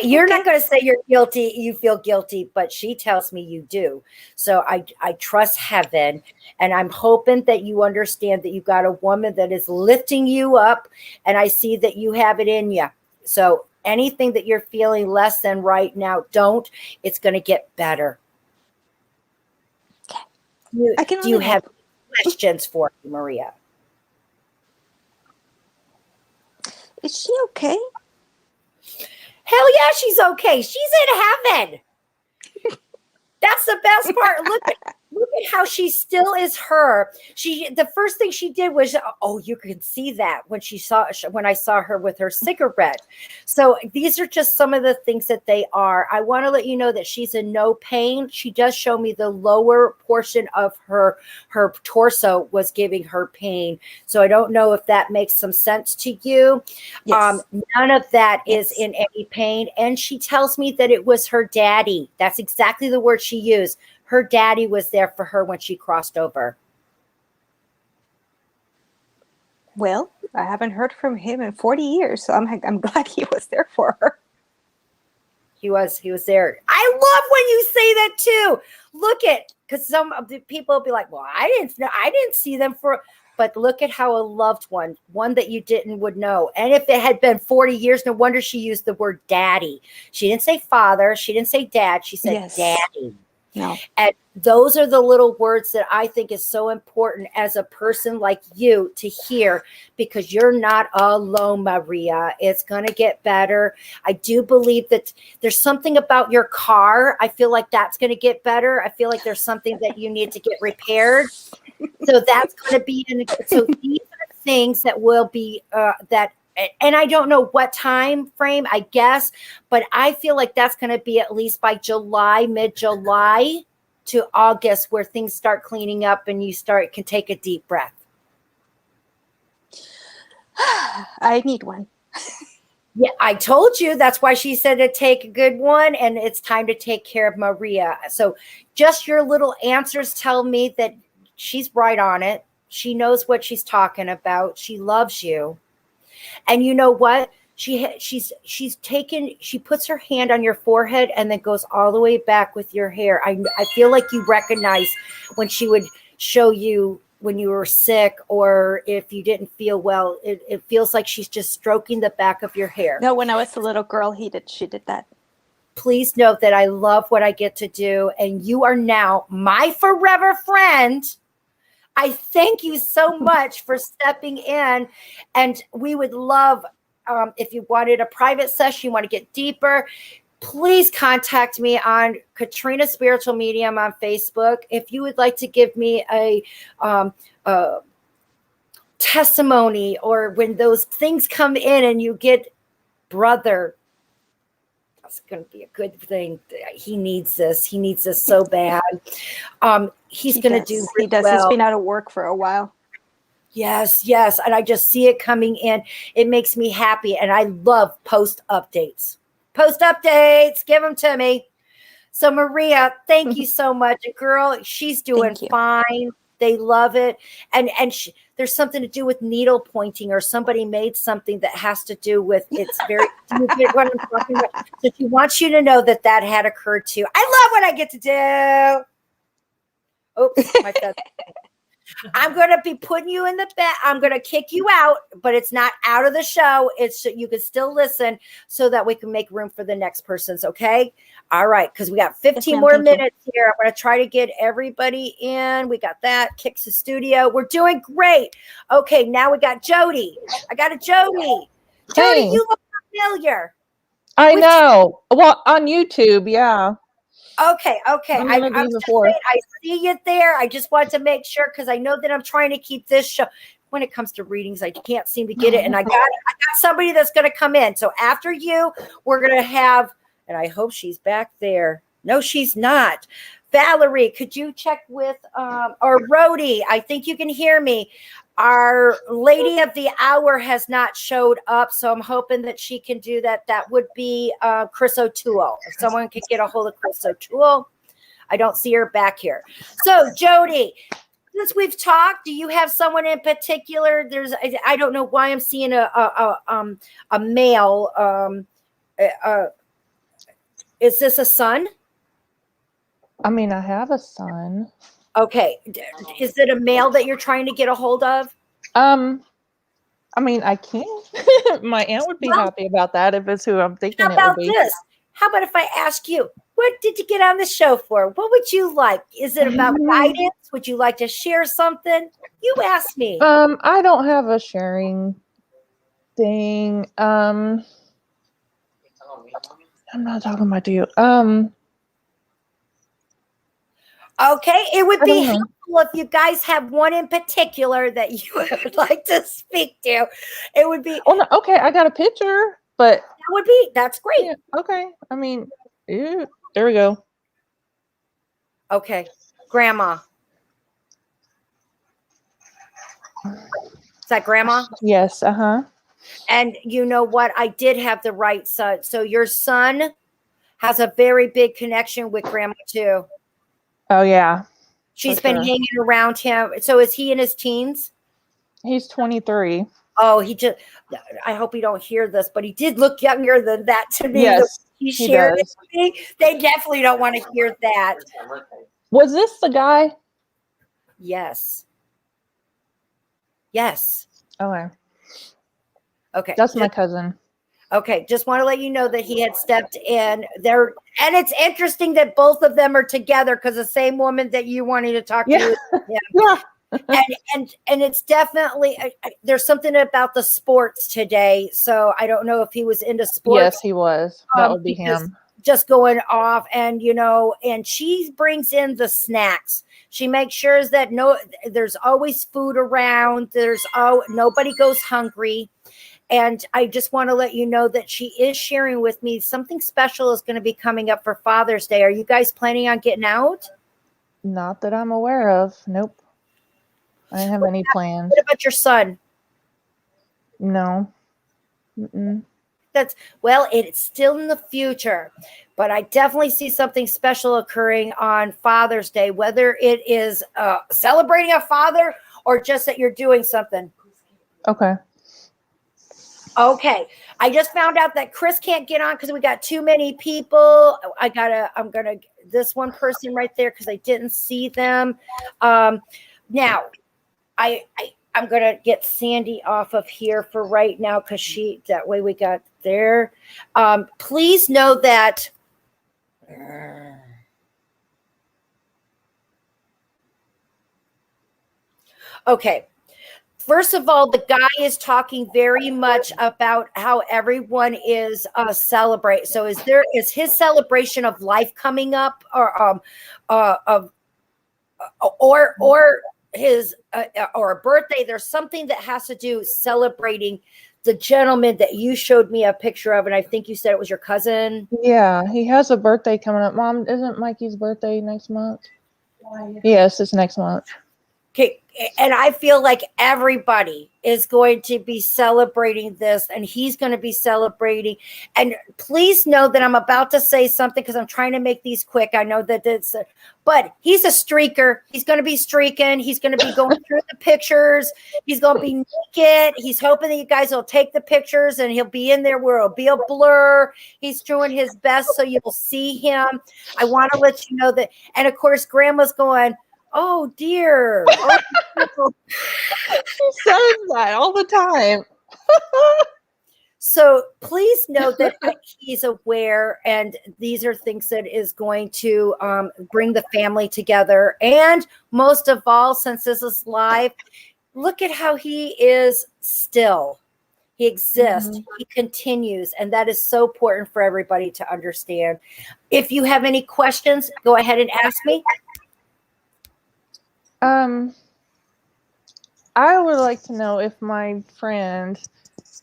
You're not going to say you're guilty, you feel guilty, but she tells me you do. So I trust heaven, and I'm hoping that you understand that you got a woman that is lifting you up, and I see that you have it in you. So anything that you're feeling less than right now, don't. It's going to get better. Do you have questions for me, Maria? Is she okay? Hell yeah, she's okay. She's in heaven. That's the best part. Look at how she still is her. The first thing she did was, oh, you can see that when I saw her with her cigarette. So these are just some of the things that they are. I want to let you know that she's in no pain. She does show me the lower portion of her torso was giving her pain. So I don't know if that makes some sense to you. Yes. None of that is in any pain. And she tells me that it was her daddy. That's exactly the word she used. Her daddy was there for her when she crossed over. Well, I haven't heard from him in 40 years, so I'm glad he was there for her. He was there. I love when you say that too. Look at, because some of the people will be like, well, I didn't see them but look at how a loved one that you would know. And if it had been 40 years, no wonder she used the word daddy. She didn't say father. She didn't say dad. She said daddy. No. And those are the little words that I think is so important as a person like you to hear, because you're not alone, Maria. It's going to get better. I do believe that there's something about your car. I feel like that's going to get better. I feel like there's something that you need to get repaired. So that's going to be, so these are things that will be, that and I don't know what time frame, I guess, but I feel like that's going to be at least by July, mid-July to August, where things start cleaning up and you can take a deep breath. I need one. Yeah, I told you. That's why she said to take a good one, and it's time to take care of Maria. So just your little answers tell me that she's right on it. She knows what she's talking about. She loves you. And you know what? She puts her hand on your forehead and then goes all the way back with your hair. I feel like you recognize when she would show you when you were sick or if you didn't feel well. It feels like she's just stroking the back of your hair. No, when I was a little girl, she did that. Please note that I love what I get to do, and you are now my forever friend. I thank you so much for stepping in, and we would love if you wanted a private session, you want to get deeper, please contact me on Katrina Spiritual Medium on Facebook. If you would like to give me a testimony, or when those things come in and you get brother, that's going to be a good thing. He needs this. He needs this so bad. He's going to do He does. well. He's been out of work for a while. Yes, yes. And I just see it coming in. It makes me happy. And I love post updates. Post updates. Give them to me. So Maria, thank you so much. Girl, she's doing fine. They love it. And there's something to do with needle pointing, or somebody made something that has to do with, it's very, you get what I'm talking about. So she wants you to know that that had occurred too. I love what I get to do. Oops, my bad. I'm going to be putting you in the bed. I'm going to kick you out, but it's not out of the show. It's you can still listen so that we can make room for the next person's. Okay. All right. Because we got 15 more minutes here. I'm going to try to get everybody in. We got that. Kicks the studio. We're doing great. Okay. Now we got Jody. I got a Jody. Jody, you look familiar. I know. Well, on YouTube. Yeah. Okay. I see you there. I just want to make sure, because I know that I'm trying to keep this show. When it comes to readings, I can't seem to get it. And I got somebody that's going to come in. So after you, we're going to have, and I hope she's back there. No, she's not. Valerie, could you check with, or Rhodey? I think you can hear me. Our lady of the hour has not showed up, so I'm hoping that she can do that. That would be Chris O'Toole. If someone could get a hold of Chris O'Toole. I don't see her back here. So, Jody, since we've talked, do you have someone in particular? I don't know why I'm seeing a male. Is this a son? I mean, I have a son. Okay. Is it a male that you're trying to get a hold of? I mean, I can. My aunt would be happy about that if it's who I'm thinking How about it would be. this? How about if I ask you, what did you get on the show for? What would you like? Is it about guidance? Would you like to share something? You ask me. I don't have a sharing thing. I'm not talking about you. Okay, it would be helpful if you guys have one in particular that you would like to speak to. It would be. Oh, no, okay, I got a picture, but that's great. Yeah, okay, I mean, there we go. Okay, Grandma. Is that Grandma? Yes. And you know what? I did have the right son. So your son has a very big connection with Grandma too. Oh, yeah. She's been hanging around him. So is he in his teens? He's 23. Oh, I hope he don't hear this, but he did look younger than that to me. Yes, he shared it with me. They definitely don't want to hear that. Was this the guy? Yes. Yes. Okay. That's my cousin. Okay, just want to let you know that he had stepped in there. And it's interesting that both of them are together, because the same woman that you wanted to talk to. Yeah. And it's definitely, there's something about the sports today. So I don't know if he was into sports. Yes, he was. That would be him. Just going off, and and she brings in the snacks. She makes sure that there's always food around. Nobody goes hungry. And I just want to let you know that she is sharing with me something special is going to be coming up for Father's Day. Are you guys planning on getting out? Not that I'm aware of. Nope. I don't have any plans. What about your son? No. Mm-mm. Well, it's still in the future, but I definitely see something special occurring on Father's Day, whether it is celebrating a father or just that you're doing something. Okay. Okay. I just found out that Chris can't get on because we got too many people. This one person right there, because I didn't see them. Now, I'm going to get Sandy off of here for right now because that way we got there. Please know that. Okay. First of all, the guy is talking very much about how everyone is celebrate. So is his celebration of life coming up or his or a birthday? There's something that has to do celebrating the gentleman that you showed me a picture of, and I think you said it was your cousin. Yeah, he has a birthday coming up. Mom, isn't Mikey's birthday next month? Yes, it's next month. Okay, and I feel like everybody is going to be celebrating this, and he's going to be celebrating. And please know that I'm about to say something because I'm trying to make these quick. I know that but he's a streaker. He's going to be streaking. He's going to be going through the pictures. He's going to be naked. He's hoping that you guys will take the pictures, and he'll be in there where it'll be a blur. He's doing his best so you'll see him. I want to let you know that. And of course, Grandma's going, oh dear. Oh, She says that all the time. So please know that he's aware, and these are things that is going to bring the family together. And most of all, since this is live, look at how he is still. He exists. Mm-hmm. He continues. And that is so important for everybody to understand. If you have any questions, go ahead and ask me. I would like to know if my friend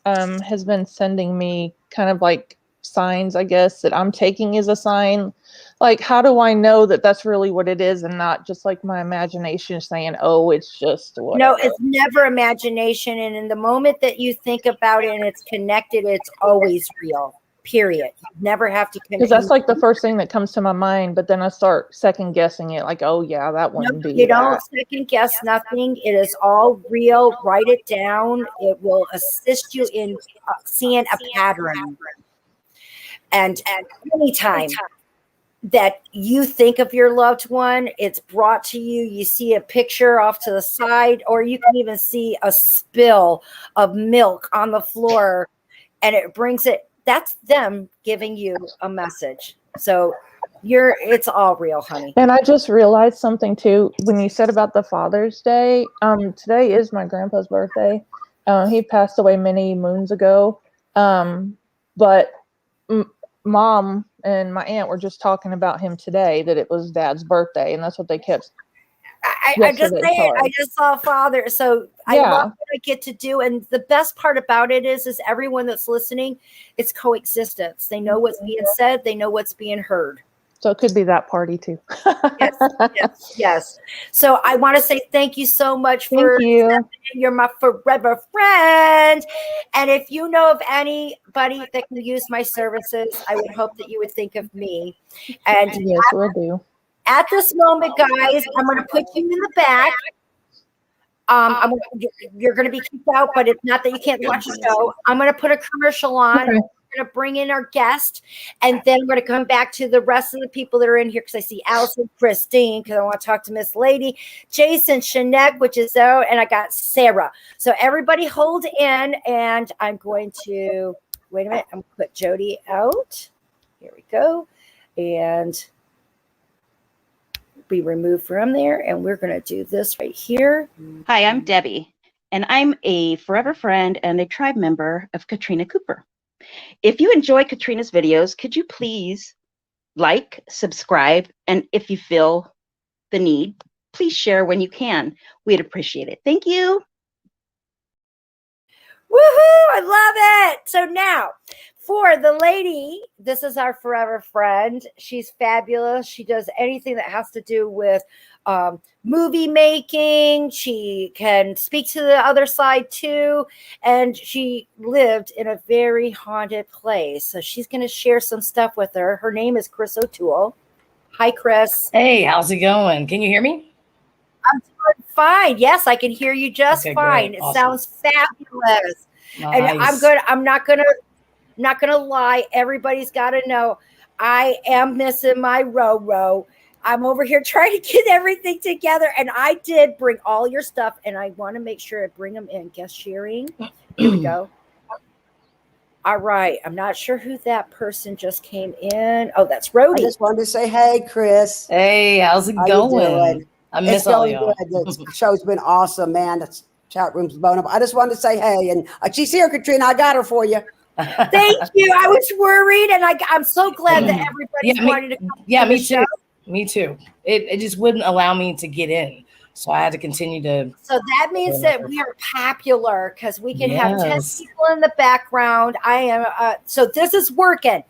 has been sending me kind of like signs, I guess, that I'm taking as a sign. Like, how do I know that that's really what it is and not just like my imagination saying, oh, it's just whatever? No, it's never imagination. And in the moment that you think about it and it's connected, it's always real. Period. You never have to connect. Because that's like the first thing that comes to my mind, but then I start second guessing it, like, oh yeah, that wouldn't be. You don't second guess nothing. It is all real. Write it down. It will assist you in seeing a pattern. And anytime that you think of your loved one, it's brought to you. You see a picture off to the side, or you can even see a spill of milk on the floor, and it brings it. That's them giving you a message. So it's all real, honey. And I just realized something too, when you said about the Father's Day, today is my grandpa's birthday. He passed away many moons ago. But Mom and my aunt were just talking about him today, that it was Dad's birthday. And that's what they kept. I just say I just saw Father. So I love what I get to do. And the best part about it is everyone that's listening, it's coexistence. They know what's being said. They know what's being heard. So it could be that party too. Yes. So I want to say thank you so much for you're my forever friend. And if you know of anybody that can use my services, I would hope that you would think of me. And yes, we'll do. At this moment, guys, I'm going to put you in the back. You're going to be kicked out, but it's not that you can't watch the show. I'm going to put a commercial on. Okay. We're going to bring in our guest, and then we're going to come back to the rest of the people that are in here because I see Allison, Christine, because I want to talk to Miss Lady, Jason, Shanette, which is there, and I got Sarah. So everybody hold in, and I'm going to, wait a minute, I'm going to put Jody out. Here we go. And be removed from there, and we're going to do this right here. Hi, I'm Debbie, and I'm a forever friend and a tribe member of Katrina Cooper. If you enjoy Katrina's videos, could you please like, subscribe, and if you feel the need, please share when you can. We'd appreciate it. Thank you. Woohoo! I love it. So now, for the lady, this is our forever friend. She's fabulous. She does anything that has to do with movie making. She can speak to the other side too. And she lived in a very haunted place. So she's going to share some stuff with her. Her name is Chris O'Toole. Hi, Chris. Hey, how's it going? Can you hear me? I'm doing fine. Yes, I can hear you just Okay, fine. great. It Awesome. sounds fabulous. Nice. And I'm not gonna lie. Everybody's gotta know I am missing my Roro. I'm over here trying to get everything together. And I did bring all your stuff, and I want to make sure I bring them in. Guest sharing. Here we go. All right. I'm not sure who that person just came in. Oh, that's Rhodey. I just wanted to say, hey, Chris. Hey, how's it How you going? doing? I miss It's all going y'all. good. The show's been awesome, man. The chat room's blown up. I just wanted to say, hey, and she's here, Katrina. I got her for you. Thank you. I was worried, and I'm so glad that everybody's wanting to come Yeah, to me the too. show. Me too. It just wouldn't allow me to get in. So I had to continue to. So that means that we are popular because we can have 10 Yes. people in the background. I am so this is working.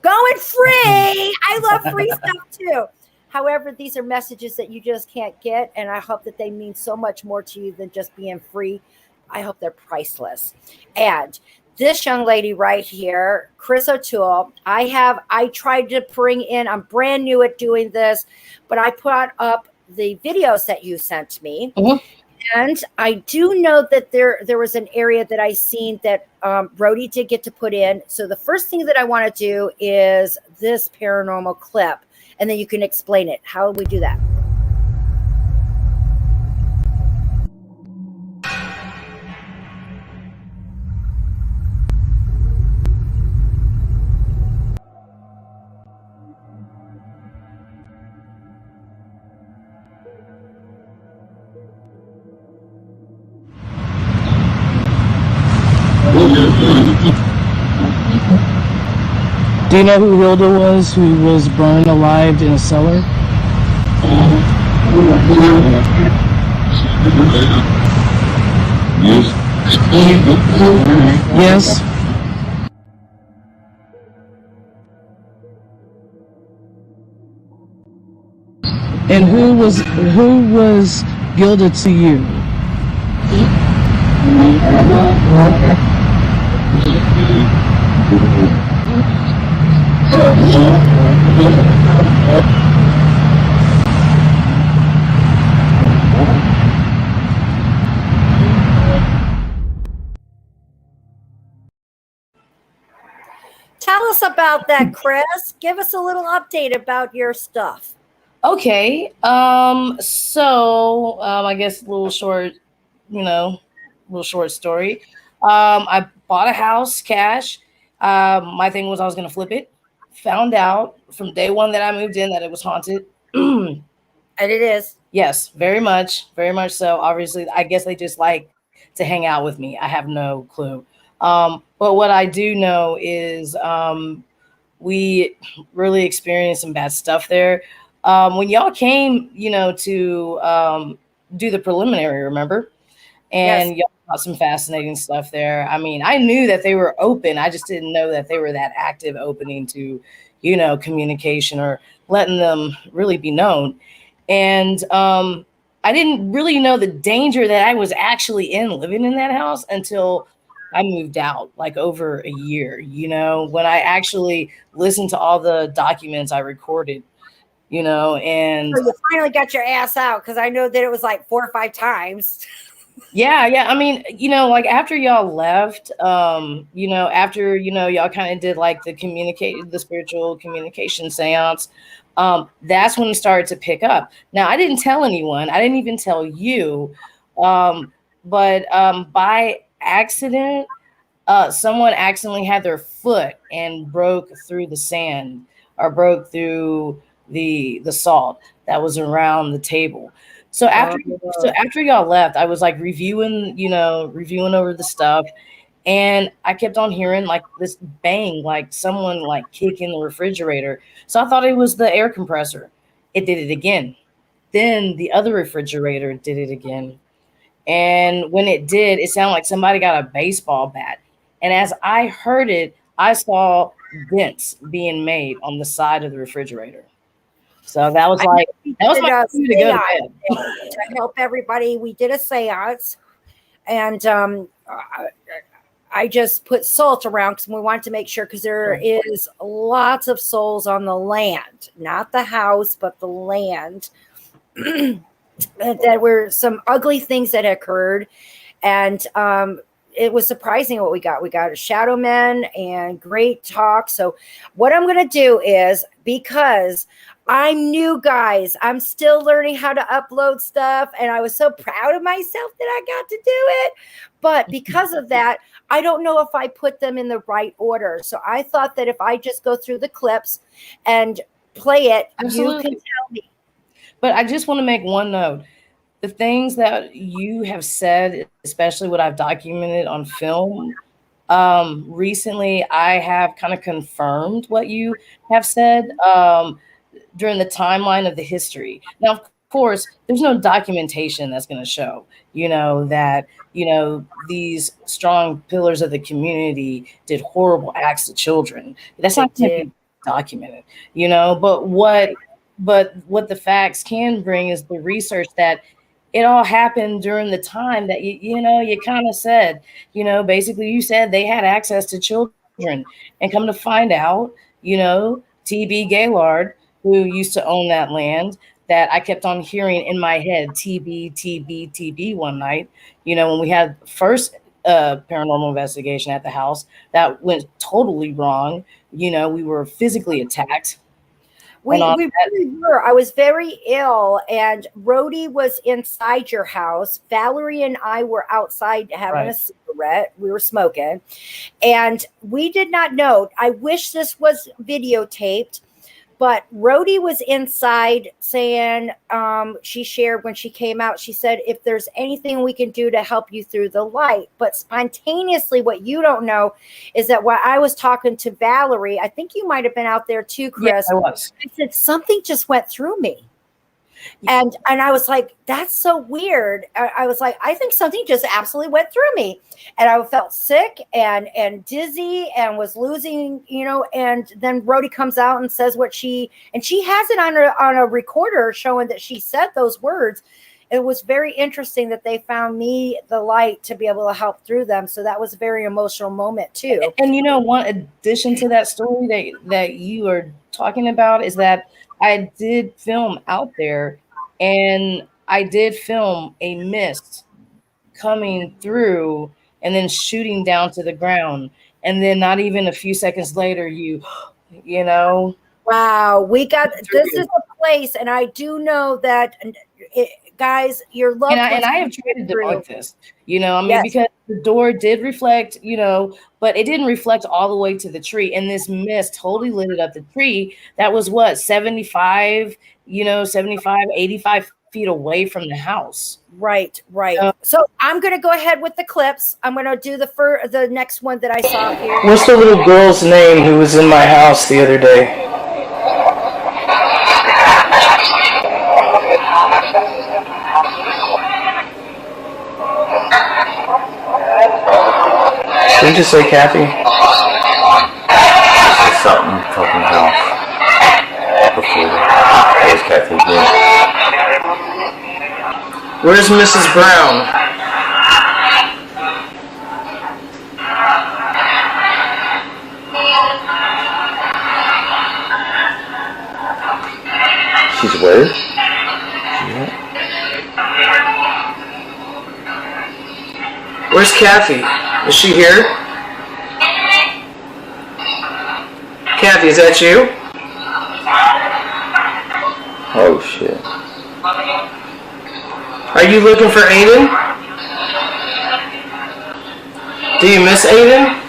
Going free. I love free stuff too. However, these are messages that you just can't get, and I hope that they mean so much more to you than just being free. I hope they're priceless. And this young lady right here, Chris O'Toole, I tried to bring in, I'm brand new at doing this, but I put up the videos that you sent me. And I do know that there was an area that I seen that Rhodey did get to put in. So the first thing that I want to do is this paranormal clip, and then you can explain it. How do we do that? Do you know who Hilda was, who was burned alive in a cellar? Yes. And who was Gilda to you? Tell us about that, Chris. Give us a little update about your stuff. Okay. I guess a little short, little short story. I bought a house cash. My thing was I was going to flip it. Found out from day one that I moved in that it was haunted. And it is. Yes, very much so. Obviously, I guess they just like to hang out with me. I have no clue. But what I do know is we really experienced some bad stuff there. When y'all came, to do the preliminary, remember? And Yes. y'all got some fascinating stuff there. I mean, I knew that they were open. I just didn't know that they were that active opening to, communication or letting them really be known. And I didn't really know the danger that I was actually in living in that house until I moved out, like over a year, when I actually listened to all the documents I recorded, and So you finally got your ass out, because I know that it was like 4 or 5 times. yeah. I mean, like after y'all left, after, y'all kind of did like the spiritual communication seance, that's when it started to pick up. Now, I didn't tell anyone. I didn't even tell you. But by accident, someone accidentally had their foot and broke through the sand or broke through the salt that was around the table. So after y'all left, I was like reviewing over the stuff, and I kept on hearing like this bang, like someone like kicking the refrigerator. So I thought it was the air compressor. It did it again. Then the other refrigerator did it again. And when it did, it sounded like somebody got a baseball bat. And as I heard it, I saw dents being made on the side of the refrigerator. So that was like, that was my cue to go to bed. To help everybody. We did a seance, and I just put salt around because we wanted to make sure, because there is lots of souls on the land, not the house, but the land. There were some ugly things that occurred, and it was surprising what we got. We got a shadow man and great talk. So what I'm going to do is, because I'm new, guys, I'm still learning how to upload stuff, and I was so proud of myself that I got to do it. But because of that, I don't know if I put them in the right order. So I thought that if I just go through the clips and play it, Absolutely. you can tell me. But I just want to make one note. The things that you have said, especially what I've documented on film, recently I have kind of confirmed what you have said during the timeline of the history. Now, of course, there's no documentation that's going to show, that, these strong pillars of the community did horrible acts to children. That's not going to be documented, but what the facts can bring is the research that it all happened during the time that you kind of said, basically you said they had access to children, and come to find out, TB Gaylord, who used to own that land, that I kept on hearing in my head, TB one night, when we had first paranormal investigation at the house, that went totally wrong. We were physically attacked. We really were. I was very ill, and Rhodey was inside your house. Valerie and I were outside having a cigarette. We were smoking, and we did not know. I wish this was videotaped, but Rhodey was inside saying, she shared when she came out, she said, if there's anything we can do to help you through the light. But spontaneously, what you don't know is that when I was talking to Valerie, I think you might have been out there too, Chris. Yes, I was. I said, something just went through me. And I was like, that's so weird. I was like, I think something just absolutely went through me. And I felt sick and dizzy and was losing, and then Rhodey comes out and says what she has it on a recorder showing that she said those words. It was very interesting that they found me the light to be able to help through them. So that was a very emotional moment too. And one addition to that story that you are talking about is that I did film out there, and I did film a mist coming through and then shooting down to the ground. And then not even a few seconds later, Wow, we got, this is a place, and I do know that, guys, your loved ones. And I have tried to debunk this, Yes. because the door did reflect, but it didn't reflect all the way to the tree. And this mist totally lit up the tree. That was what, 75, 85 feet away from the house. Right. So I'm going to go ahead with the clips. I'm going to do the next one that I saw here. What's the little girl's name who was in my house the other day? Did you just say Kathy? There's something talking house before there's Kathy again. Where's Mrs. Brown? She's where? Yeah. Where's Kathy? Is she here? Kathy, is that you? Oh shit. Are you looking for Aiden? Do you miss Aiden?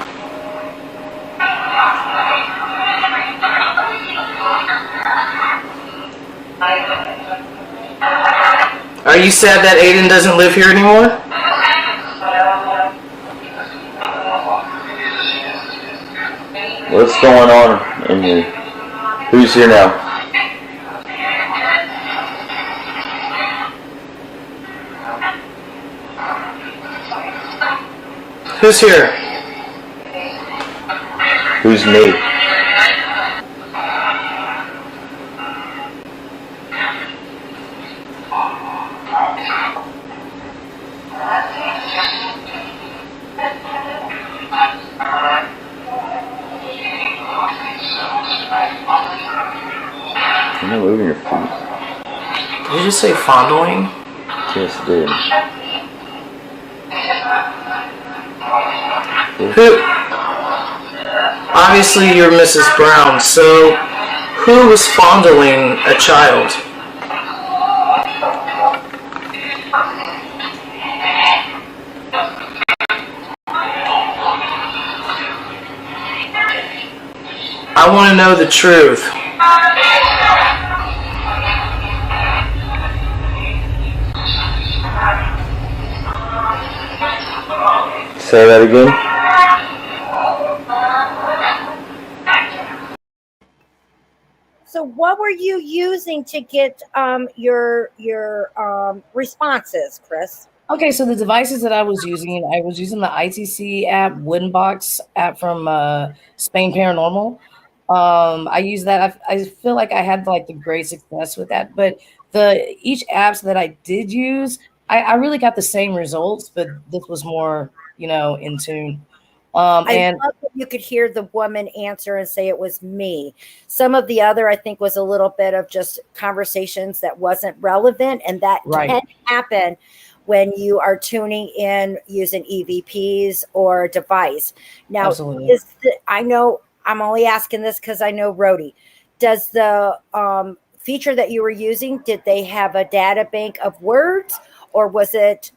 Are you sad that Aiden doesn't live here anymore? What's going on in here? Who's here now? Who's here? Who's me? You're not moving your feet. Did you just say fondling? Yes, it did. Who? Obviously you're Mrs. Brown, so who was fondling a child? I want to know the truth. Say that again. So what were you using to get your responses, Chris? Okay, so the devices that I was using the ITC app, Wooden Box app from Spain Paranormal. I use that. I feel like I had like the great success with that. But each apps that I did use, I really got the same results, but this was more, in tune. I love that you could hear the woman answer and say it was me. Some of the other, I think, was a little bit of just conversations that wasn't relevant, and that can happen when you are tuning in using EVPs or device. Now, I know I'm only asking this because I know Rhodey. Does the feature that you were using, did they have a data bank of words, or was it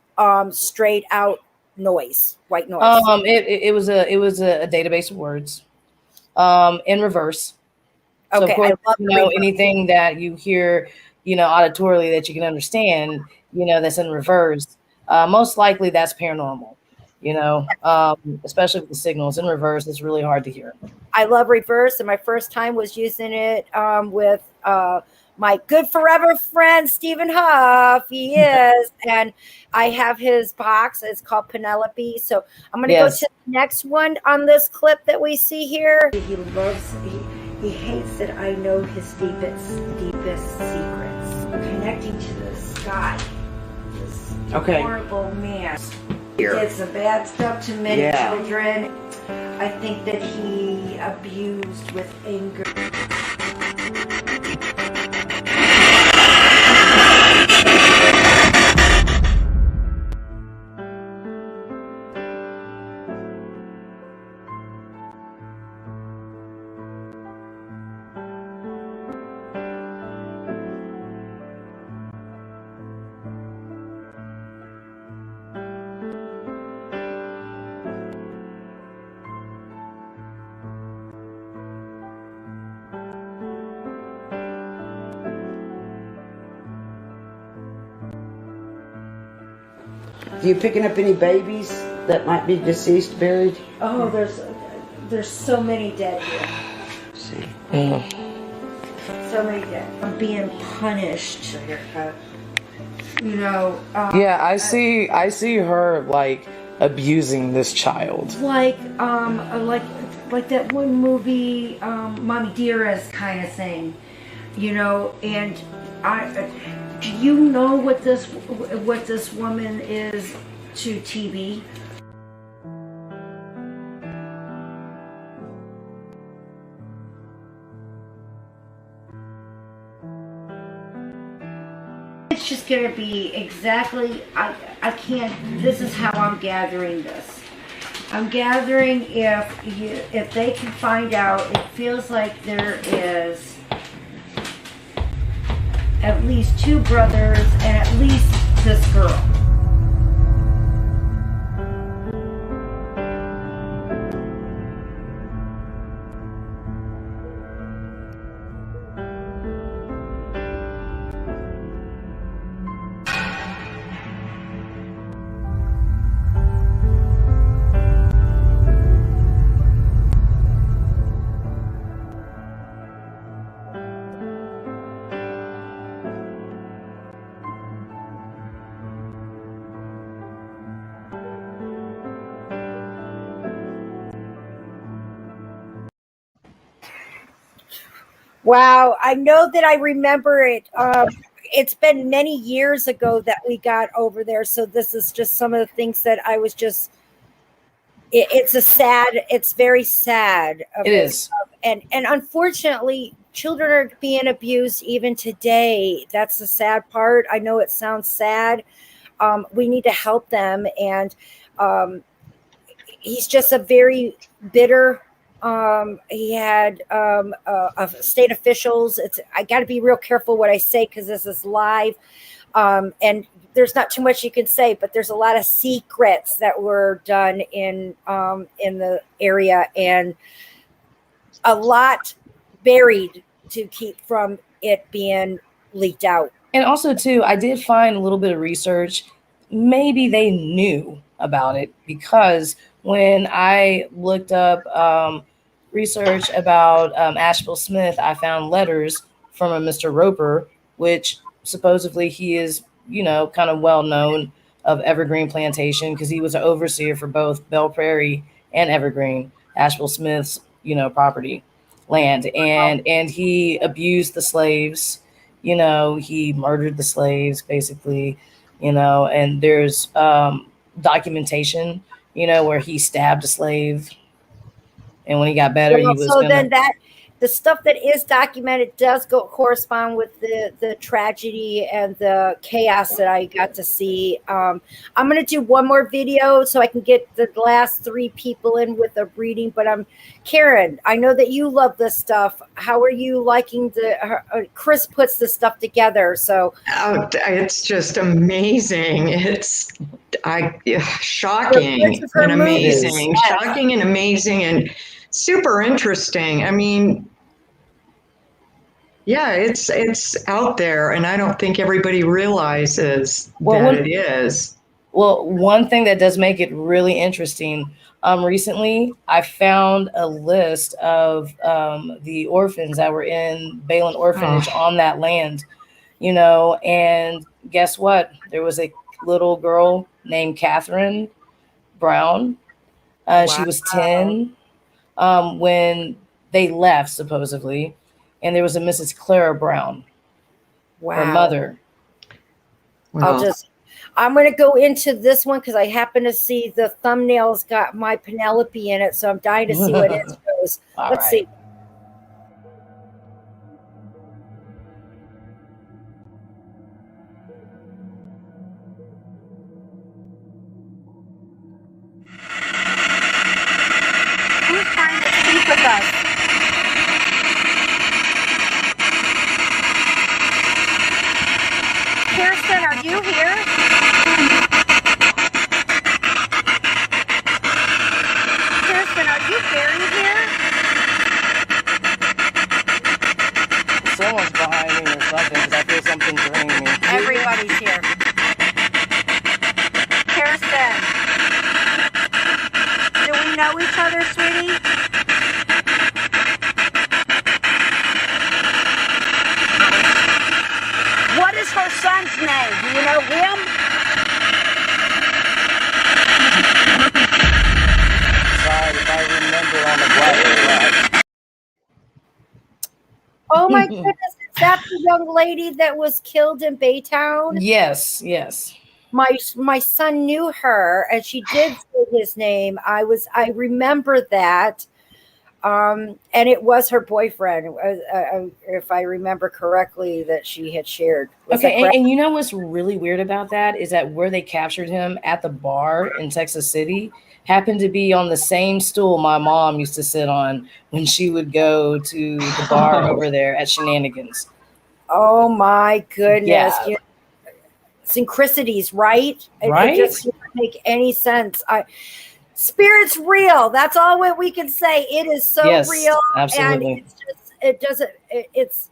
straight out noise, white noise? It was a database of words, in reverse. So Okay, of course, I love anything that you hear, auditorily that you can understand, that's in reverse. Most likely that's paranormal. Especially with the signals in reverse, it's really hard to hear. I love reverse, and my first time was using it with my good forever friend Stephen Huff. He is, and I have his box. It's called Penelope. So I'm going to go to the next one on this clip that we see here. He hates that I know his deepest secrets. Connecting to the sky. This horrible man. He did some bad stuff to many children. I think that he abused with anger. Are you picking up any babies that might be deceased, buried? Oh, there's so many dead here. See. So many dead. I'm being punished. I see her like abusing this child. Like that one movie, Mommy Dearest kind of thing, and do you know what this woman is to TV? It's just going to be exactly, I can't, this is how I'm gathering this. I'm gathering if they can find out, it feels like there is at least 2 brothers and at least this girl. Wow, I know that I remember it. It's been many years ago that we got over there, so this is just some of the things that I was just. It's very sad. It is. And unfortunately, children are being abused even today. That's the sad part. I know it sounds sad. We need to help them, and he's just a very bitter. He had state officials. I got to be real careful what I say because this is live, and there's not too much you can say, but there's a lot of secrets that were done in the area, and a lot buried to keep from it being leaked out. And also, too, I did find a little bit of research. Maybe they knew about it because when I looked up research about Asheville Smith, I found letters from a Mr. Roper, which supposedly he is, kind of well known of Evergreen Plantation because he was an overseer for both Belle Prairie and Evergreen, Asheville Smith's, property land. And he abused the slaves, he murdered the slaves basically, and there's documentation, where he stabbed a slave. And when he got better, he was then the stuff that is documented does correspond with the tragedy and the chaos that I got to see. I'm going to do one more video so I can get the last 3 people in with a reading. But Karen, I know that you love this stuff. How are you liking Chris puts this stuff together? So it's just amazing. It's shocking and amazing, shocking and amazing and super interesting. I mean, yeah, it's out there, and I don't think everybody realizes that it is. Well, one thing that does make it really interesting, recently I found a list of the orphans that were in Balin Orphanage on that land, and guess what? There was a little girl named Catherine Brown. She was 10 when they left, supposedly. And there was a Mrs. Clara Brown, her mother. I'm going to go into this one because I happen to see the thumbnails got my Penelope in it. So I'm dying to see what it goes. Let's see. Who's trying to speak with us? Kirsten, are you here? Kirsten, are you buried here? Someone's behind me or something because I feel something draining me. Everybody's here. Kirsten, do we know each other, sweetie? What is her son's name? Do you know him? Sorry if I remember on the black. Oh my goodness, is that the young lady that was killed in Baytown? Yes. My son knew her, and she did say his name. I remember that. And it was her boyfriend, if I remember correctly, that she had shared. Okay, and you know what's really weird about that is that where they captured him at the bar in Texas City happened to be on the same stool my mom used to sit on when she would go to the bar over there at Shenanigans. Oh my goodness. Yeah. Synchronicities, right? Right? It just doesn't make any sense. Spirit's real. That's all what we can say. It is so real. Absolutely. And it's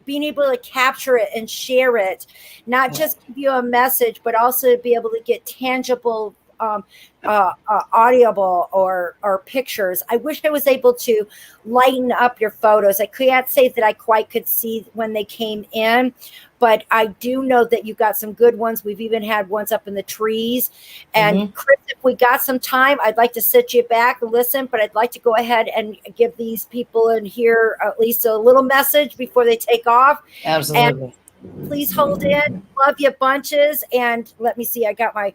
being able to capture it and share it, not just give you a message, but also be able to get tangible audible or pictures. I wish I was able to lighten up your photos. I can't say that I quite could see when they came in, but I do know that you got some good ones. We've even had ones up in the trees. And Chris, if we got some time, I'd like to sit you back and listen, but I'd like to go ahead and give these people in here at least a little message before they take off. Absolutely. And please hold in. Love you bunches. And let me see. I got my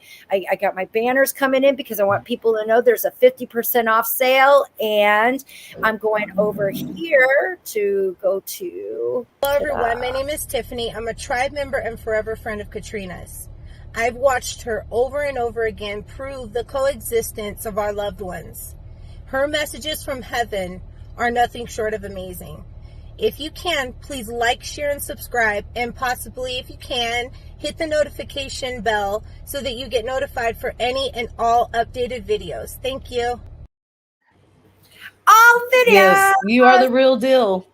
banners coming in because I want people to know there's a 50% off sale. And I'm going over here to go to. Hello everyone. My name is Tiffany. I'm a tribe member and forever friend of Katrina's. I've watched her over and over again prove the coexistence of our loved ones. Her messages from heaven are nothing short of amazing. If you can, please like, share, and subscribe, and possibly, if you can, hit the notification bell so that you get notified for any and all updated videos. Thank you. All videos. Yes, you are the real deal.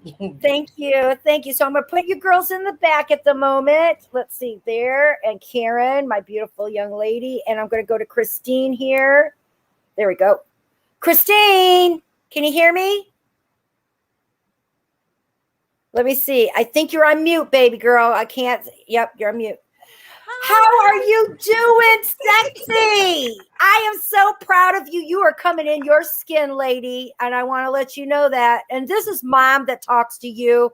Thank you. Thank you. So I'm going to put you girls in the back at the moment. Let's see there. And Karen, my beautiful young lady. And I'm going to go to Christine here. There we go. Christine, can you hear me? Let me see. I think you're on mute, baby girl. I can't. Yep, you're on mute. How are you doing, sexy? I am so proud of you. You are coming in your skin, lady, and I want to let you know that. And this is Mom that talks to you.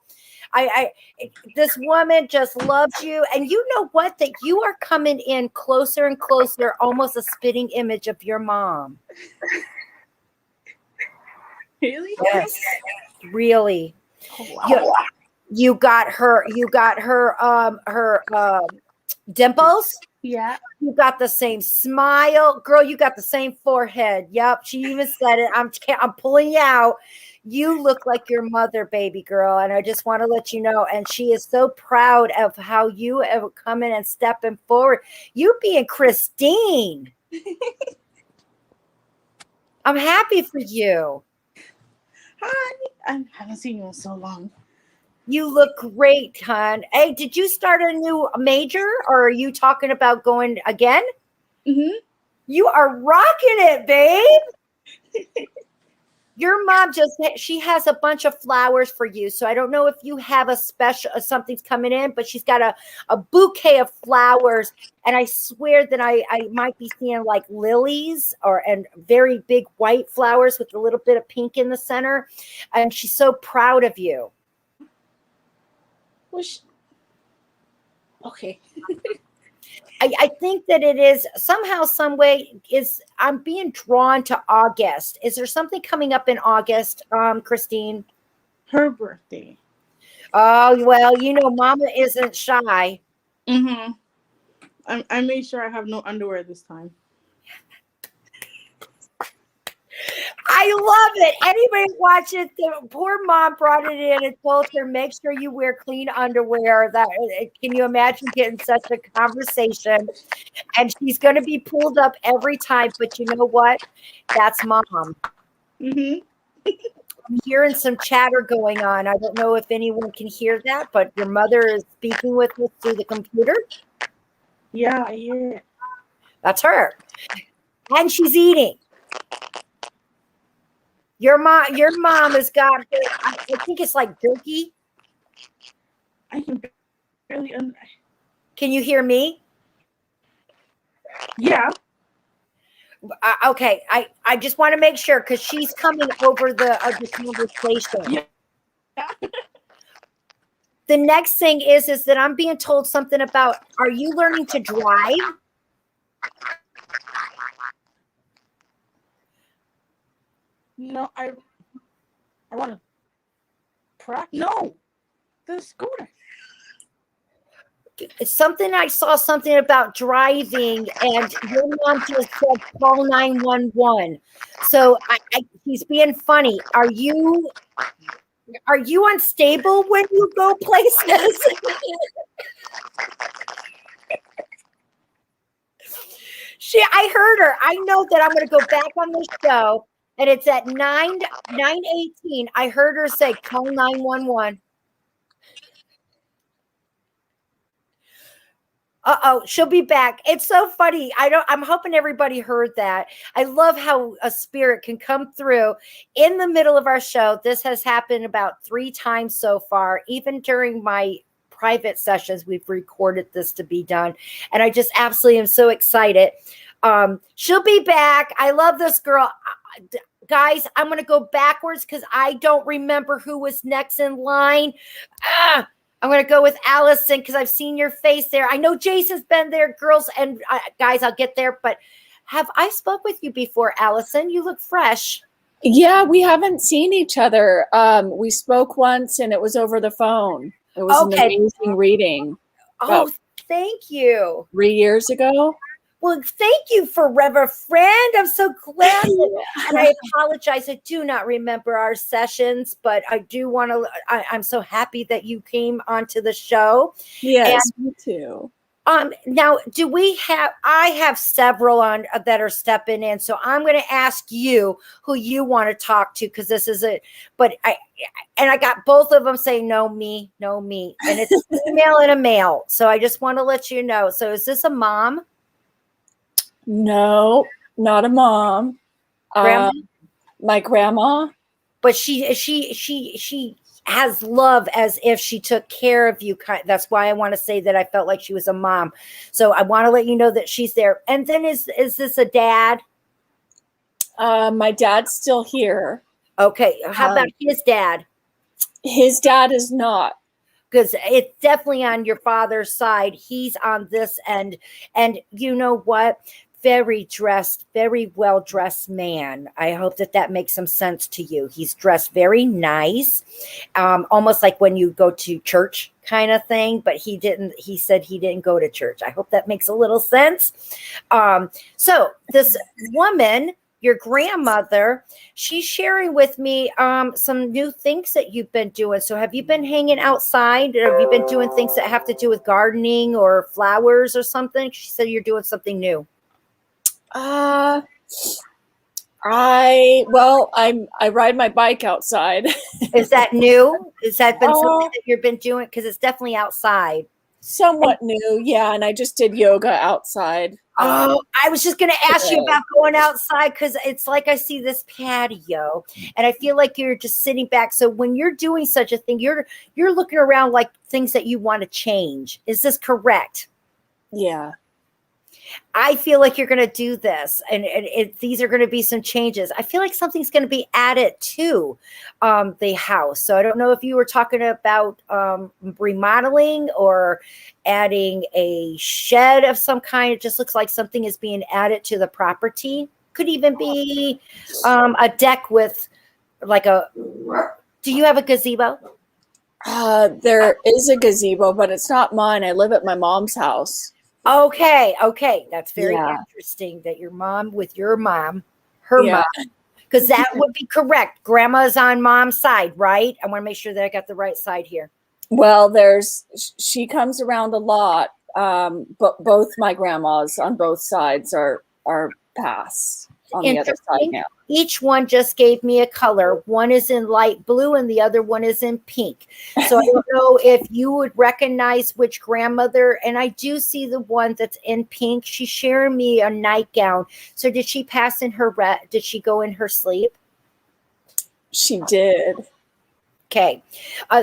This woman just loves you, and you know what? That you are coming in closer and closer, almost a spitting image of your mom. Really? Yes, really. Oh, wow. You got her dimples. Yeah. You got the same smile. Girl, you got the same forehead. Yep. She even said it. I'm pulling you out. You look like your mother, baby girl. And I just want to let you know. And she is so proud of how you have come in and stepping forward. You being Christine. I'm happy for you. Hi. I haven't seen you in so long. You look great, hon. Hey, did you start a new major or are you talking about going again? Mm-hmm. You are rocking it, babe. Your mom she has a bunch of flowers for you. So I don't know if you have a special, something's coming in, but she's got a bouquet of flowers. And I swear that I might be seeing like lilies and very big white flowers with a little bit of pink in the center. And she's so proud of you. Okay. I think that it is somehow, some way I'm being drawn to August. Is there something coming up in August, Christine? Her birthday. Oh, well, you know, Mama isn't shy. Mm-hmm. I made sure I have no underwear this time. I love it. Anybody watch it? The poor mom brought it in and told her, make sure you wear clean underwear. Can you imagine getting such a conversation? And she's going to be pulled up every time. But you know what? That's Mom. Mm-hmm. I'm hearing some chatter going on. I don't know if anyone can hear that, but your mother is speaking with us through the computer. Yeah, I hear it. That's her. And she's eating. Your mom has got, I think it's like jerky. I can barely. Can you hear me? Yeah. Okay. I just want to make sure because she's coming over the conversation. Yeah. The next thing is that I'm being told something about, are you learning to drive? No, I want to practice. No, the scooter. I saw something about driving, and your mom just said call 911. So he's being funny. Are you unstable when you go places? I heard her. I know that I'm going to go back on the show. And it's at 9:18. I heard her say, call 911. Uh-oh, she'll be back. It's so funny. I'm hoping everybody heard that. I love how a spirit can come through in the middle of our show. This has happened about 3 times so far. Even during my private sessions, we've recorded this to be done. And I just absolutely am so excited. She'll be back. I love this girl. Guys, I'm going to go backwards because I don't remember who was next in line. I'm going to go with Allison because I've seen your face there. I know Jason's been there, girls and guys, I'll get there. But have I spoke with you before, Allison? You look fresh. Yeah, we haven't seen each other. We spoke once and it was over the phone. It was an amazing reading. Oh, thank you. 3 years ago. Well, thank you, forever friend. I'm so glad. And I apologize. I do not remember our sessions, but I do want to. I'm so happy that you came onto the show. Yes, me too. Now, do we have? I have several on that are stepping in, so I'm going to ask you who you want to talk to because this is it. But I got both of them saying no me, and it's a female and a male. So I just want to let you know. So is this a mom? No, not a mom. Grandma? My grandma. But she has love as if she took care of you. That's why I want to say that I felt like she was a mom. So I want to let you know that she's there. And then is this a dad? My dad's still here. Okay. How about his dad? His dad is not. Because it's definitely on your father's side. He's on this end. And you know what? Very dressed, very well-dressed man. I hope that makes some sense to you. He's dressed very nice, almost like when you go to church kind of thing, but he said he didn't go to church. I hope that makes a little sense. So this woman, your grandmother, she's sharing with me some new things that you've been doing. So have you been hanging outside? Or have you been doing things that have to do with gardening or flowers or something? She said you're doing something new. I ride my bike outside. Is that new? Has that been something that you've been doing? Because it's definitely outside. Somewhat new, yeah. And I just did yoga outside. I was just going to ask you about going outside because it's like I see this patio and I feel like you're just sitting back. So when you're doing such a thing, you're looking around like things that you want to change. Is this correct? Yeah. I feel like you're going to do this and these are going to be some changes. I feel like something's going to be added to the house. So I don't know if you were talking about remodeling or adding a shed of some kind. It just looks like something is being added to the property. Could even be a deck with like do you have a gazebo? There is a gazebo, but it's not mine. I live at my mom's house. Okay. That's very interesting that your mom with your mom, her mom, because that would be correct. Grandma's on mom's side, right? I want to make sure that I got the right side here. Well, she comes around a lot, but both my grandmas on both sides are passed on the other side now. Each one just gave me a color. One is in light blue and the other one is in pink. So I don't know if you would recognize which grandmother. And I do see the one that's in pink. She's sharing me a nightgown. So did she pass in her did she go in her sleep? She did. Okay.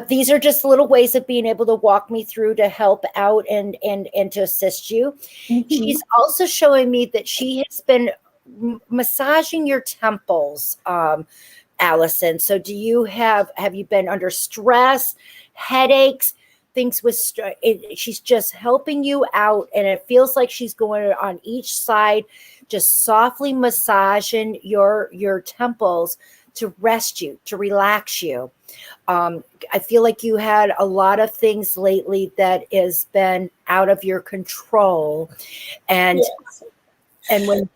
These are just little ways of being able to walk me through to help out and to assist you. Mm-hmm. She's also showing me that she has been massaging your temples, Allison. So do you have you been under stress, headaches, things with she's just helping you out, and it feels like she's going on each side, just softly massaging your temples to rest you, to relax you. I feel like you had a lot of things lately that has been out of your control, and when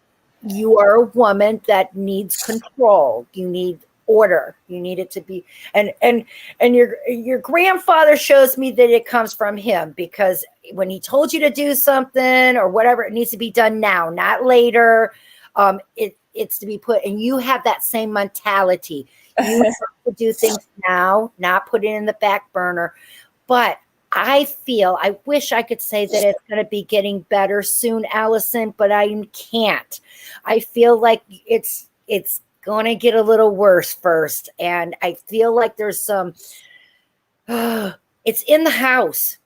you are a woman that needs control, you need order, you need it to be, and your grandfather shows me that it comes from him, because when he told you to do something or whatever, it needs to be done now, not later. It's to be put, and you have that same mentality. You have to do things now, not put it in the back burner. But I wish I could say that it's going to be getting better soon, Allison, but I can't. I feel like it's going to get a little worse first. And I feel like there's some, it's in the house.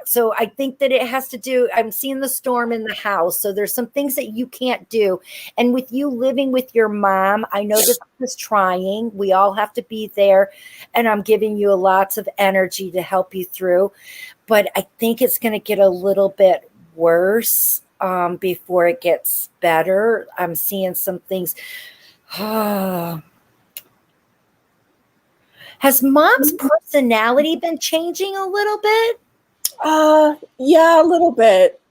So I think that it has to do, I'm seeing the storm in the house. So there's some things that you can't do. And with you living with your mom, I know this is trying. We all have to be there. And I'm giving you lots of energy to help you through. But I think it's going to get a little bit worse before it gets better. I'm seeing some things. Has mom's personality been changing a little bit? Yeah, a little bit,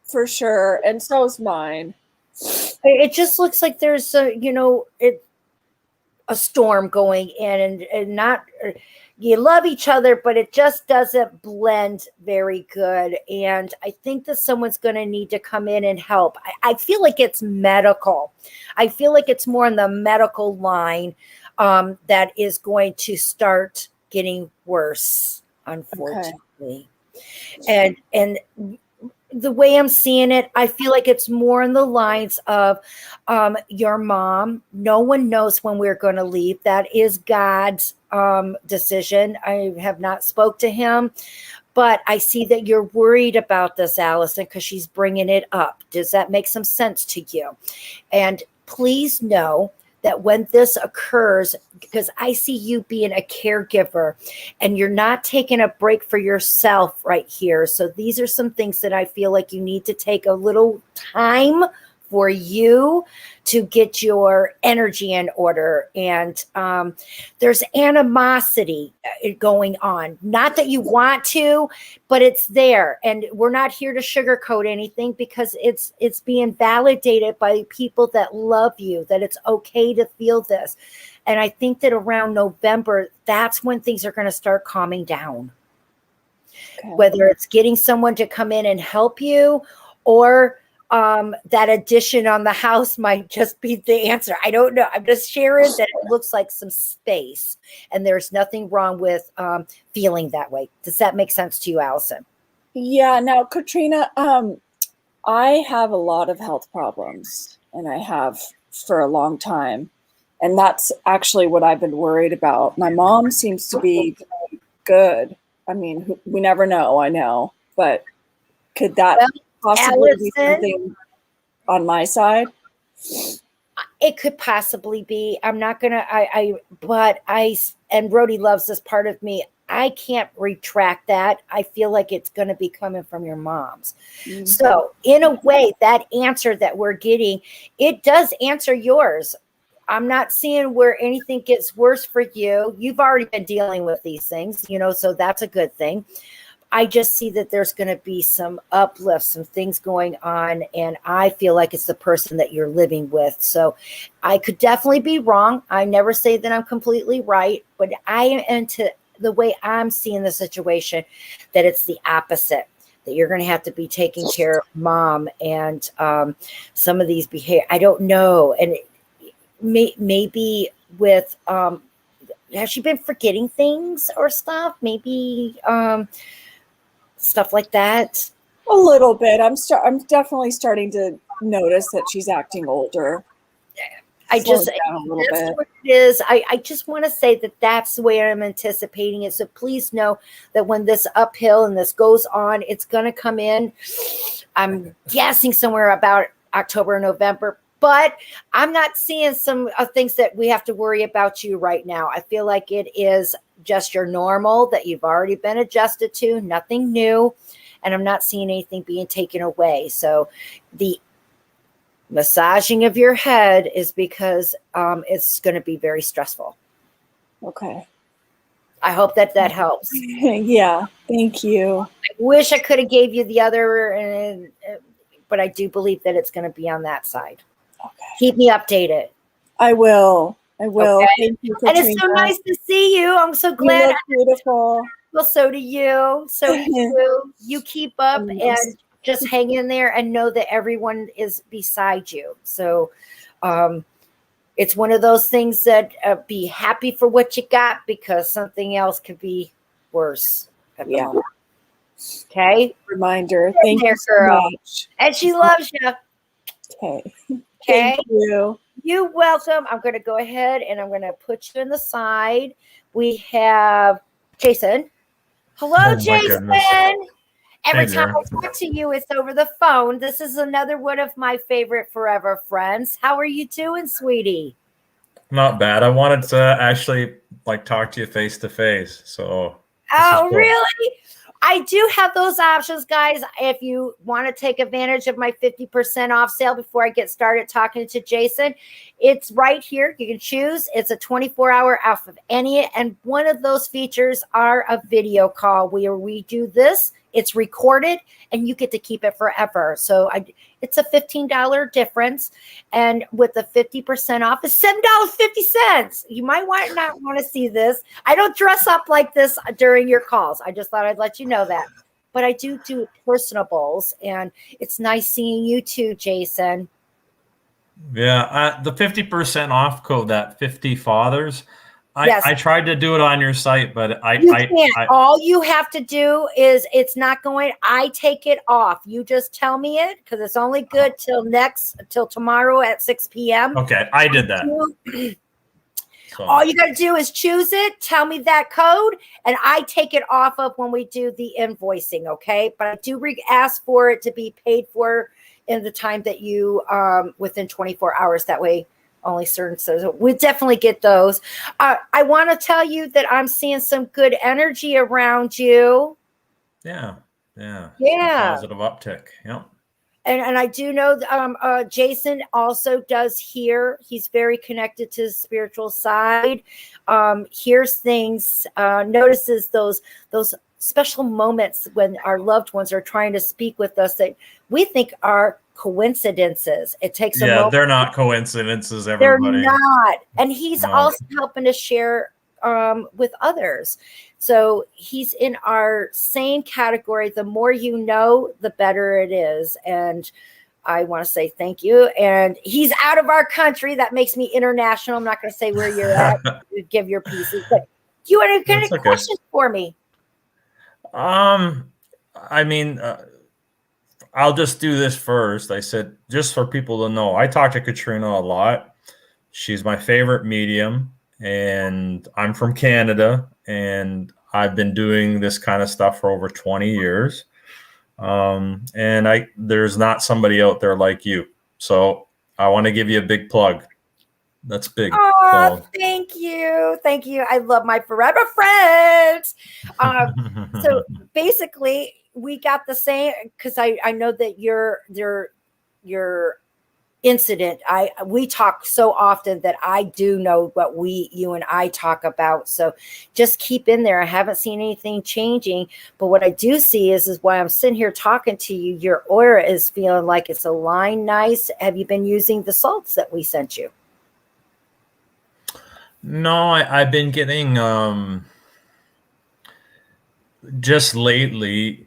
for sure. And so is mine. It just looks like there's a storm going in, and not, you love each other, but it just doesn't blend very good. And I think that someone's going to need to come in and help. I feel like it's medical. I feel like it's more on the medical line that is going to start getting worse, unfortunately. Okay. And the way I'm seeing it, I feel like it's more in the lines of your mom. No one knows when we're going to leave. That is God's decision. I have not spoke to him, but I see that you're worried about this, Allison, because she's bringing it up. Does that make some sense to you? And please know that when this occurs, because I see you being a caregiver and you're not taking a break for yourself right here. So these are some things that I feel like you need to take a little time for you to get your energy in order. And there's animosity going on. Not that you want to, but it's there. And we're not here to sugarcoat anything, because it's being validated by people that love you, that it's okay to feel this. And I think that around November, that's when things are going to start calming down. Okay. Whether it's getting someone to come in and help you, or that addition on the house might just be the answer. I don't know. I'm just sharing that it looks like some space, and there's nothing wrong with feeling that way. Does that make sense to you, Allison? Yeah. Now, Katrina, I have a lot of health problems, and I have for a long time. And that's actually what I've been worried about. My mom seems to be good. I mean, we never know, I know, but could that possibly be something on my side? It could possibly be. I'm not gonna. And Brody loves this part of me. I can't retract that. I feel like it's going to be coming from your mom's. Mm-hmm. So in a way, that answer that we're getting, it does answer yours. I'm not seeing where anything gets worse for you. You've already been dealing with these things, so that's a good thing. I just see that there's going to be some uplift, some things going on, and I feel like it's the person that you're living with. So I could definitely be wrong. I never say that I'm completely right, but I am into the way I'm seeing the situation, that it's the opposite, that you're going to have to be taking care of mom and some of these behavior. I don't know. And maybe with, has she been forgetting things or stuff? Maybe, stuff like that. A little bit. I'm definitely starting to notice that she's acting older. That's what it is. I just want to say that that's the way I'm anticipating it. So please know that when this uphill and this goes on, it's going to come in. I'm guessing somewhere about October or November, but I'm not seeing some things that we have to worry about you right now. I feel like it is just your normal that you've already been adjusted to, nothing new. And I'm not seeing anything being taken away. So the massaging of your head is because it's going to be very stressful. Okay. I hope that helps. Yeah. Thank you. I wish I could have gave you the other, but I do believe that it's going to be on that side. Okay. Keep me updated. I will. Okay. Thank you, Katrina. And it's so nice to see you. I'm so glad. You look beautiful. Well, so do you. So do you. You keep up and just hang in there and know that everyone is beside you. So it's one of those things that be happy for what you got, because something else could be worse. Yeah. Okay. Reminder. Get Thank there, you so girl. much. And she loves you. Okay. Okay. Thank you. You're welcome. I'm going to go ahead and I'm going to put you in the side. We have Jason. Hello, Oh my Jason. goodness. Every Hey time there. I talk to you, it's over the phone. This is another one of my favorite forever friends. How are you doing, sweetie? Not bad. I wanted to actually like talk to you face to face. So this is Oh, cool. really? I do have those options, guys. If you want to take advantage of my 50% off sale before I get started talking to Jason, it's right here. You can choose. It's a 24-hour off of any, and one of those features are a video call where we do this. It's recorded, and you get to keep it forever. So it's a $15 difference, and with the 50% off, it's $7.50. You might not want to see this. I don't dress up like this during your calls. I just thought I'd let you know that. But I do personables, and it's nice seeing you too, Jason. Yeah, the 50% off code, that 50 fathers. Yes. I tried to do it on your site, but You can't. All you have to do is it's not going. I take it off. You just tell me it because it's only good till tomorrow at 6 p.m. Okay, I did that. So. All you got to do is choose it. Tell me that code, and I take it off of when we do the invoicing. Okay, but I do ask for it to be paid for in the time that you within 24 hours. That way. Only certain, so we definitely get those. I want to tell you that I'm seeing some good energy around you. Yeah. Some positive uptick. Yep. And I do know Jason also does hear. He's very connected to the spiritual side. Hears things, notices those special moments when our loved ones are trying to speak with us that we think are coincidences. It takes a moment. They're not coincidences, everybody. They're not. And he's also helping to share with others. So he's in our same category. The more you know, the better it is. And I want to say thank you. And he's out of our country. That makes me international. I'm not going to say where you're at. You give your pieces. But do you have any questions for me? I mean, I'll just do this first. I said, just for people to know, I talk to Katrina a lot. She's my favorite medium, and I'm from Canada, and I've been doing this kind of stuff for over 20 years. And there's not somebody out there like you. So I want to give you a big plug. That's big. Oh, thank you. Thank you. I love my forever friends. So basically, we got the same because I know that your incident. We talk so often that I do know what you and I talk about. So just keep in there. I haven't seen anything changing, but what I do see is why I'm sitting here talking to you. Your aura is feeling like it's aligned nice. Have you been using the salts that we sent you? No, I've been getting just lately.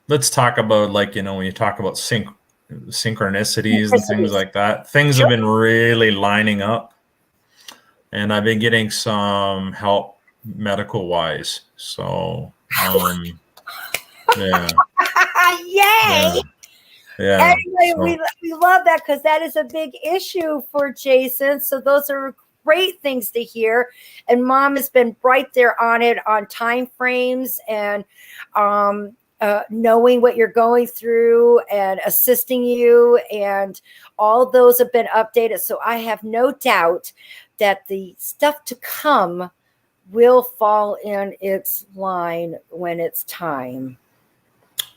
Let's talk about when you talk about synchronicities and things like that. Things have been really lining up, and I've been getting some help medical wise. So yeah. Yay! Yeah. Anyway, we love that because that is a big issue for Jason. So those are great things to hear. And Mom has been right there on it on time frames and knowing what you're going through and assisting you. And all those have been updated. So I have no doubt that the stuff to come will fall in its line when it's time.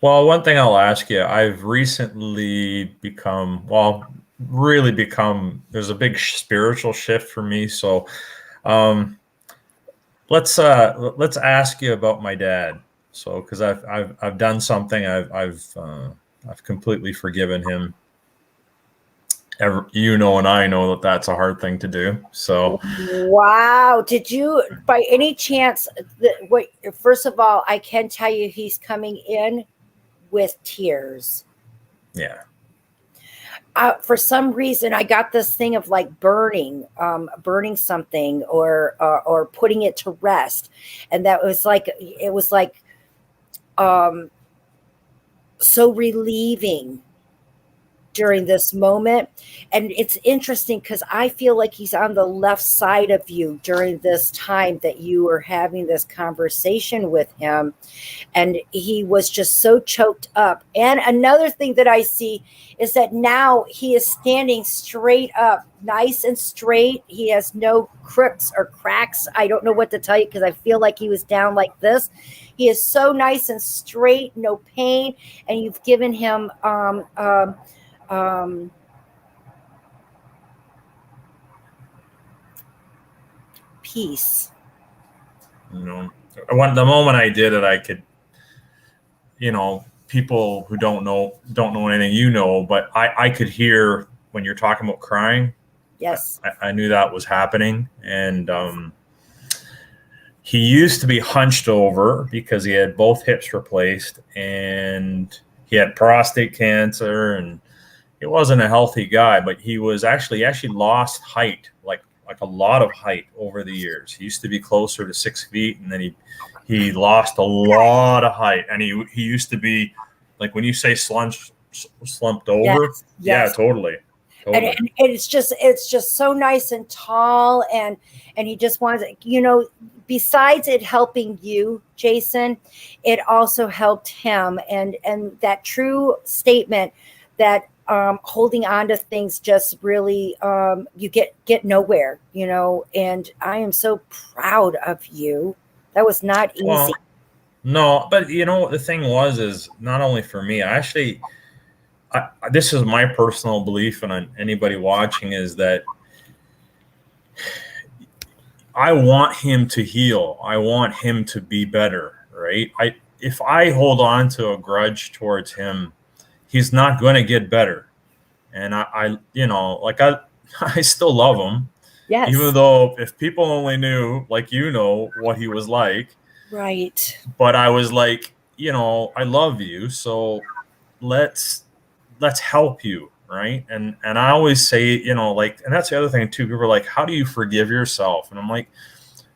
Well, one thing I'll ask you, I've recently there's a big spiritual shift for me. So let's ask you about my dad. So, because I've done something, I've completely forgiven him. And I know that that's a hard thing to do. So, wow. Did you, by any chance, first of all, I can tell you he's coming in with tears. Yeah. For some reason, I got this thing of like burning something or putting it to rest, and that was like so relieving during this moment. And it's interesting because I feel like he's on the left side of you during this time that you were having this conversation with him. And he was just so choked up. And another thing that I see is that now he is standing straight up, nice and straight. He has no crooks or cracks. I don't know what to tell you because I feel like he was down like this. He is so nice and straight, no pain. And you've given him peace. You know, the moment I did it, I could, you know, people who don't know anything, you know, but I could hear when you're talking about crying. Yes. I knew that was happening. And he used to be hunched over because he had both hips replaced and he had prostate cancer, and he wasn't a healthy guy, but he was actually lost height, like a lot of height over the years. He used to be closer to 6 feet, and then he lost a lot of height. And he used to be, like, when you say slumped over, Yes, yeah, yes. totally. And it's just so nice and tall, and he just wants, you know, besides it helping you, Jason, it also helped him, and that true statement that holding on to things just really you get nowhere, you know. And I am so proud of you. That was not easy. Well, no, but you know, the thing is not only for me, this is my personal belief, and on anybody watching, is that I want him to heal. I want him to be better, right? If I hold on to a grudge towards him, he's not going to get better. And I you know, like I still love him. Yes. Even though if people only knew, like, you know, what he was like. Right. But I was like, you know, I love you, so let's help you, right? And I always say, you know, like, and that's the other thing too. People are like, how do you forgive yourself? And I'm like,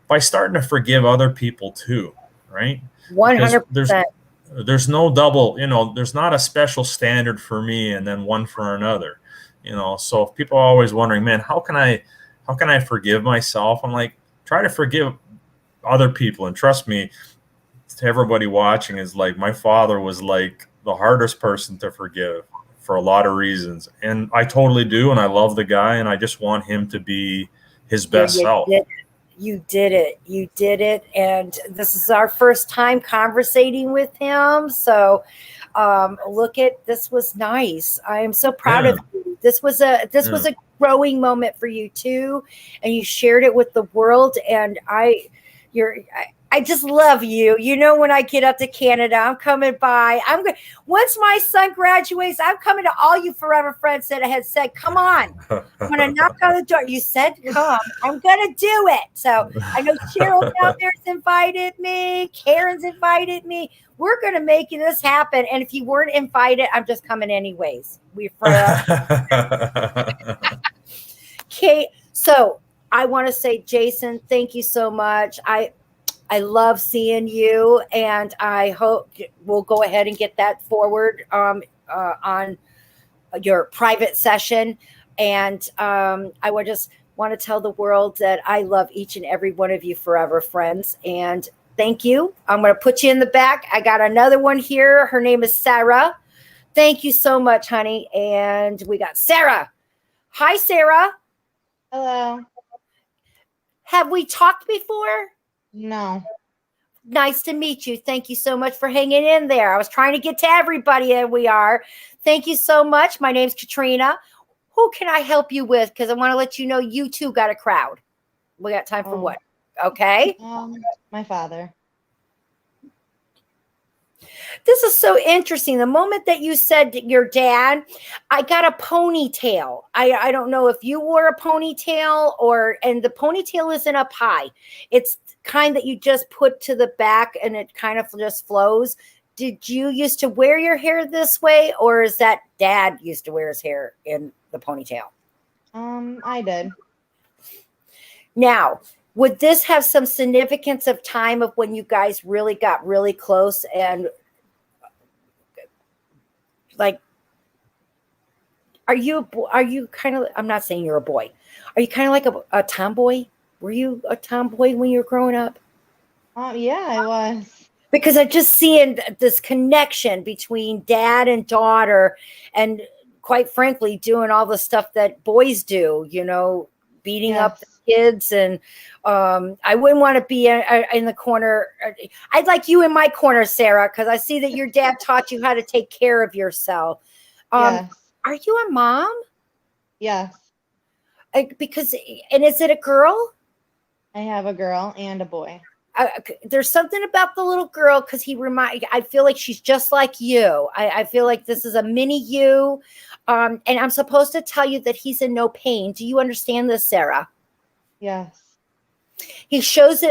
by starting to forgive other people too, right? 100%. There's no double, you know, there's not a special standard for me and then one for another, you know. So if people are always wondering, man, how can I forgive myself? I'm like, try to forgive other people. And trust me, to everybody watching, is like, my father was like the hardest person to forgive for a lot of reasons. And I totally do. And I love the guy, and I just want him to be his best self. You did it. And this is our first time conversating with him. So this was nice. I am so proud of you. This was a growing moment for you too. And you shared it with the world. And I just love you. You know, when I get up to Canada, I'm coming by. Once my son graduates, I'm coming to all you forever friends that had said, come on. I'm going to knock on the door. You said, come. I'm going to do it. So I know Cheryl down there's invited me. Karen's invited me. We're going to make this happen. And if you weren't invited, I'm just coming anyways. Okay. So I want to say, Jason, thank you so much. I love seeing you, and I hope we'll go ahead and get that forward on your private session. And I would just want to tell the world that I love each and every one of you forever friends. And thank you. I'm going to put you in the back. I got another one here. Her name is Sarah. Thank you so much, honey. And we got Sarah. Hi, Sarah. Hello. Have we talked before? No. Nice to meet you. Thank you so much for hanging in there. I was trying to get to everybody, and we are. Thank you so much. My name's Katrina. Who can I help you with? Because I want to let you know you too got a crowd. We got time for what? Okay. My father. This is so interesting. The moment that you said your dad, I got a ponytail. I don't know if you wore a ponytail and the ponytail isn't up high. It's kind that you just put to the back and it kind of just flows. Did you used to wear your hair this way, or is that dad used to wear his hair in the ponytail? I did. Now, would this have some significance of time of when you guys really got really close and like, are you kind of, I'm not saying you're a boy. Are you kind of like a tomboy? Were you a tomboy when you were growing up? Yeah, I was. Because I just seeing this connection between dad and daughter, and quite frankly, doing all the stuff that boys do, beating up the kids. And I wouldn't want to be in the corner. I'd like you in my corner, Sarah, because I see that your dad taught you how to take care of yourself. Yes. Are you a mom? Yes. Because, and is it a girl? I have a girl and a boy. There's something about the little girl, because I feel like she's just like you. I feel like this is a mini you. And I'm supposed to tell you that he's in no pain. Do you understand this, Sarah? Yes. He shows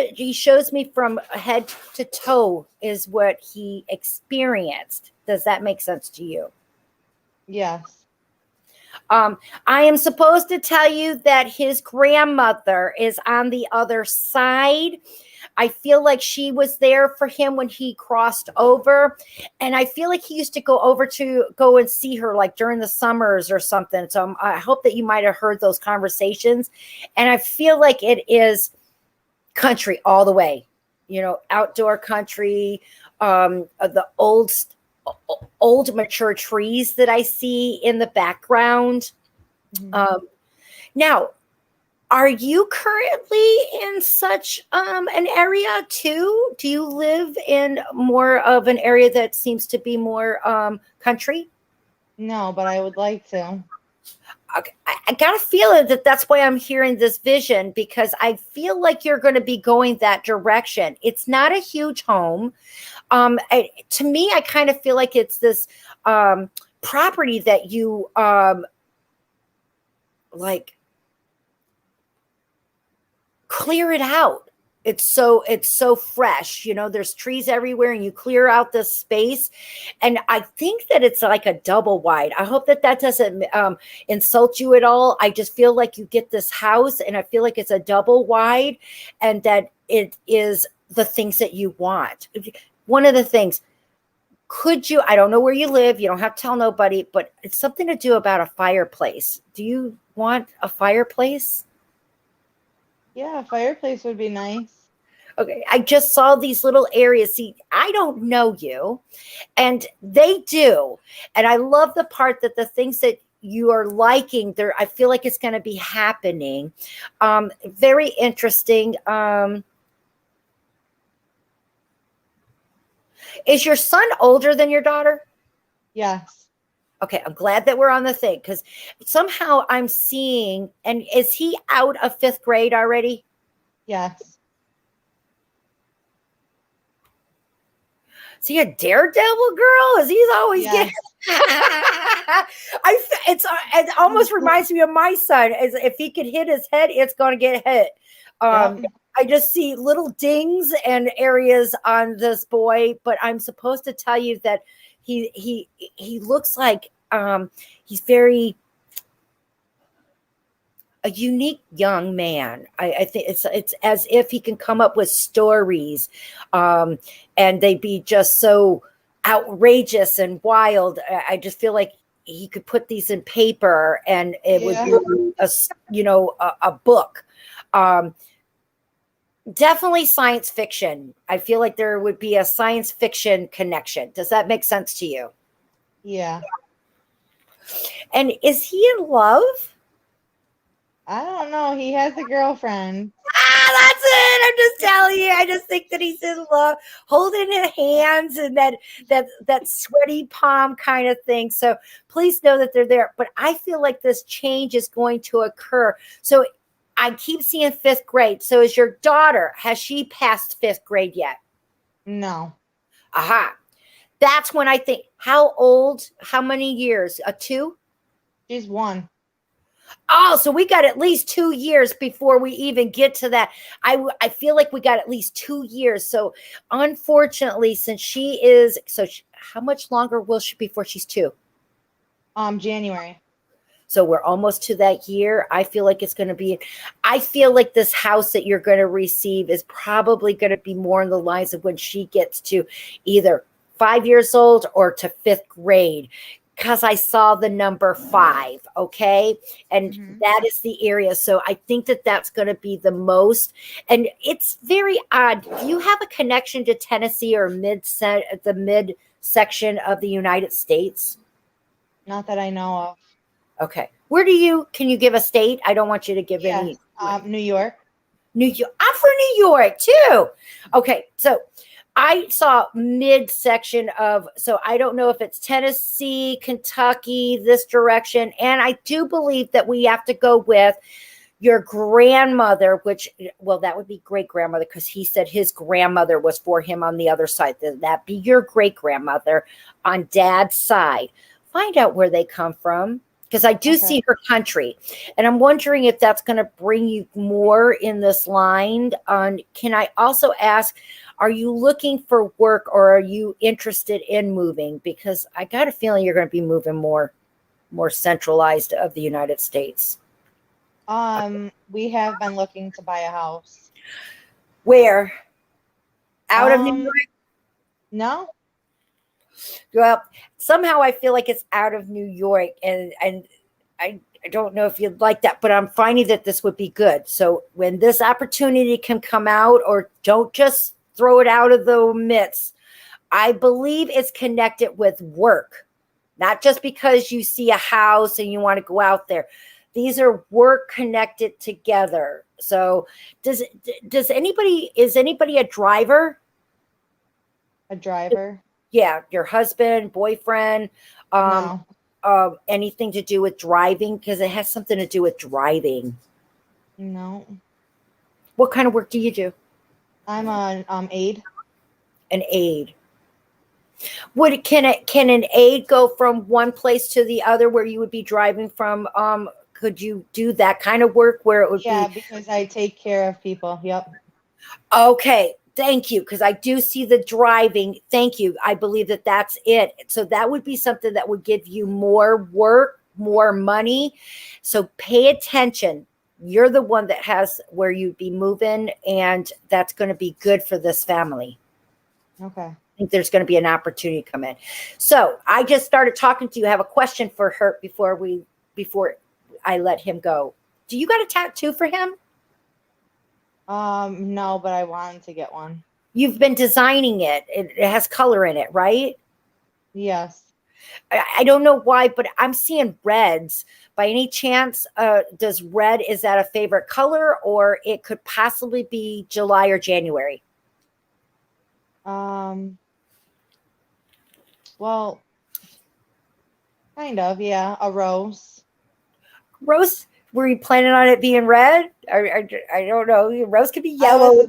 me from head to toe is what he experienced. Does that make sense to you? Yes. I am supposed to tell you that his grandmother is on the other side. I feel like she was there for him when he crossed over. And I feel like he used to go and see her like during the summers or something. So I hope that you might have heard those conversations. And I feel like it is country all the way, outdoor country, the old mature trees that I see in the background. Mm-hmm. Now, are you currently in such an area too? Do you live in more of an area that seems to be more country? No, but I would like to. I got a feeling that that's why I'm hearing this vision, because I feel like you're going to be going that direction. It's not a huge home. To me, I kind of feel like it's this property that you like clear it out. It's so fresh, there's trees everywhere, and you clear out this space. And I think that it's like a double wide. I hope that doesn't insult you at all. I just feel like you get this house, and I feel like it's a double wide, and that it is the things that you want. One of the things, I don't know where you live, you don't have to tell nobody, but it's something to do about a fireplace. Do you want a fireplace? Yeah, a fireplace would be nice. Okay, I just saw these little areas. See, I don't know you, and they do. And I love the part that the things that you are liking there, I feel like it's going to be happening. Very interesting. Is your son older than your daughter? Yes. Okay, I'm glad that we're on the thing, because somehow I'm seeing, and is he out of 5th grade already? Yes. Is he a daredevil girl? Is he's always getting? It almost reminds me of my son. As if he could hit his head, it's going to get hit. I just see little dings and areas on this boy, but I'm supposed to tell you that he looks like he's very a unique young man. I think it's as if he can come up with stories, and they'd be just so outrageous and wild. I just feel like he could put these in paper, and it would be a book. Definitely science fiction. I feel like there would be a science fiction connection. Does that make sense to you? Yeah. And is he in love? I don't know. He has a girlfriend. That's it. I'm just telling you. I just think that he's in love, holding his hands and that sweaty palm kind of thing. So please know that they're there. But I feel like this change is going to occur. So I keep seeing 5th grade. So is your daughter, has she passed 5th grade yet? No. Aha. That's when I think, how old, how many years? 2? She's 1. Oh, so we got at least 2 years before we even get to that. I feel like we got at least 2 years. So unfortunately, since how much longer will she before she's 2? January. So we're almost to that year. I feel like I feel like this house that you're going to receive is probably going to be more in the lines of when she gets to either 5 years old or to 5th grade. because I saw the number 5. Okay. And that is the area. So I think that that's going to be the most. And it's very odd. Do you have a connection to Tennessee or the mid section of the United States? Not that I know of. Okay. Can you give a state? I don't want you to give any. New York. New York. I'm from New York too. Okay. So I saw midsection of, so I don't know if it's Tennessee, Kentucky, this direction. And I do believe that we have to go with your grandmother, which, well, that would be great grandmother, because he said his grandmother was for him on the other side. That be your great grandmother on dad's side. Find out where they come from, because I do see her country. And I'm wondering if that's going to bring you more in this line. Can I also ask, are you looking for work, or are you interested in moving? Because I got a feeling you're going to be moving more centralized of the United States. We have been looking to buy a house. Where? Out of New York? No. Well, somehow I feel like it's out of New York, and I don't know if you'd like that, but I'm finding that this would be good. So when this opportunity can come out, or don't just throw it out of the midst, I believe it's connected with work, not just because you see a house and you want to go out there. These are work connected together. So is anybody a driver? A driver? Yeah, your husband, boyfriend, No. Anything to do with driving? Because it has something to do with driving. No. What kind of work do you do? I'm an aide. An aide. Can an aide go from one place to the other where you would be driving from? Could you do that kind of work where it would be? Yeah, because I take care of people. Yep. Okay. Thank you. Because I do see the driving. Thank you. I believe that that's it. So that would be something that would give you more work, more money. So pay attention. You're the one that has where you'd be moving, and that's going to be good for this family. Okay. I think there's going to be an opportunity to come in. So I just started talking to you. I have a question for her before I let him go. Do you got a tattoo for him? No, but I wanted to get one. You've been designing it. It has color in it, right? Yes. I don't know why, but I'm seeing reds. By any chance, is that a favorite color, or it could possibly be July or January? Well, kind of, yeah. A rose. Rose? Were you planning on it being red? I don't know. Rose could be yellow.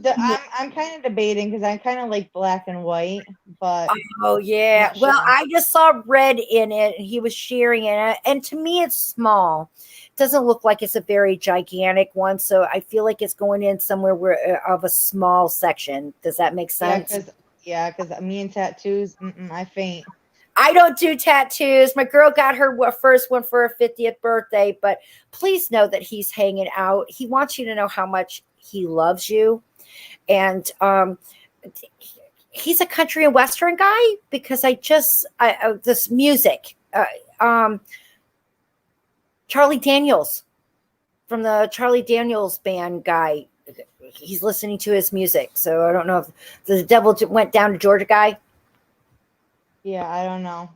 I'm kind of debating, because I kind of like black and white, but oh yeah. Well, sure. I just saw red in it, and he was sharing it, and to me, it's small. It doesn't look like it's a very gigantic one, so I feel like it's going in somewhere of a small section. Does that make sense? Yeah, because me and tattoos, I faint. I don't do tattoos. My girl got her first one for her 50th birthday, but please know that he's hanging out. He wants you to know how much he loves you. And he's a country and Western guy, because this music, Charlie Daniels from the Charlie Daniels band guy, he's listening to his music. So I don't know if the devil went down to Georgia guy. Yeah, I don't know.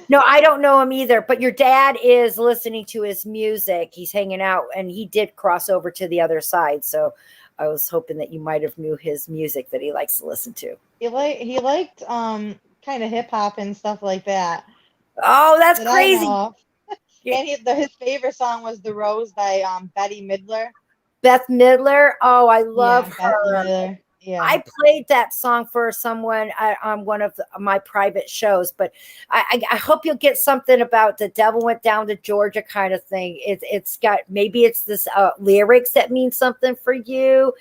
No, I don't know him either, but your dad is listening to his music. He's hanging out, and he did cross over to the other side. So I was hoping that you might have knew his music that he likes to listen to. He liked kind of hip hop and stuff like that. Oh, that's crazy. And his favorite song was The Rose by Bette Midler. Beth Midler. Oh, I love her. Bette Midler. Yeah. I played that song for someone on one of my private shows, but I hope you'll get something about the devil went down to Georgia kind of thing. It's got, maybe it's this lyrics that mean something for you.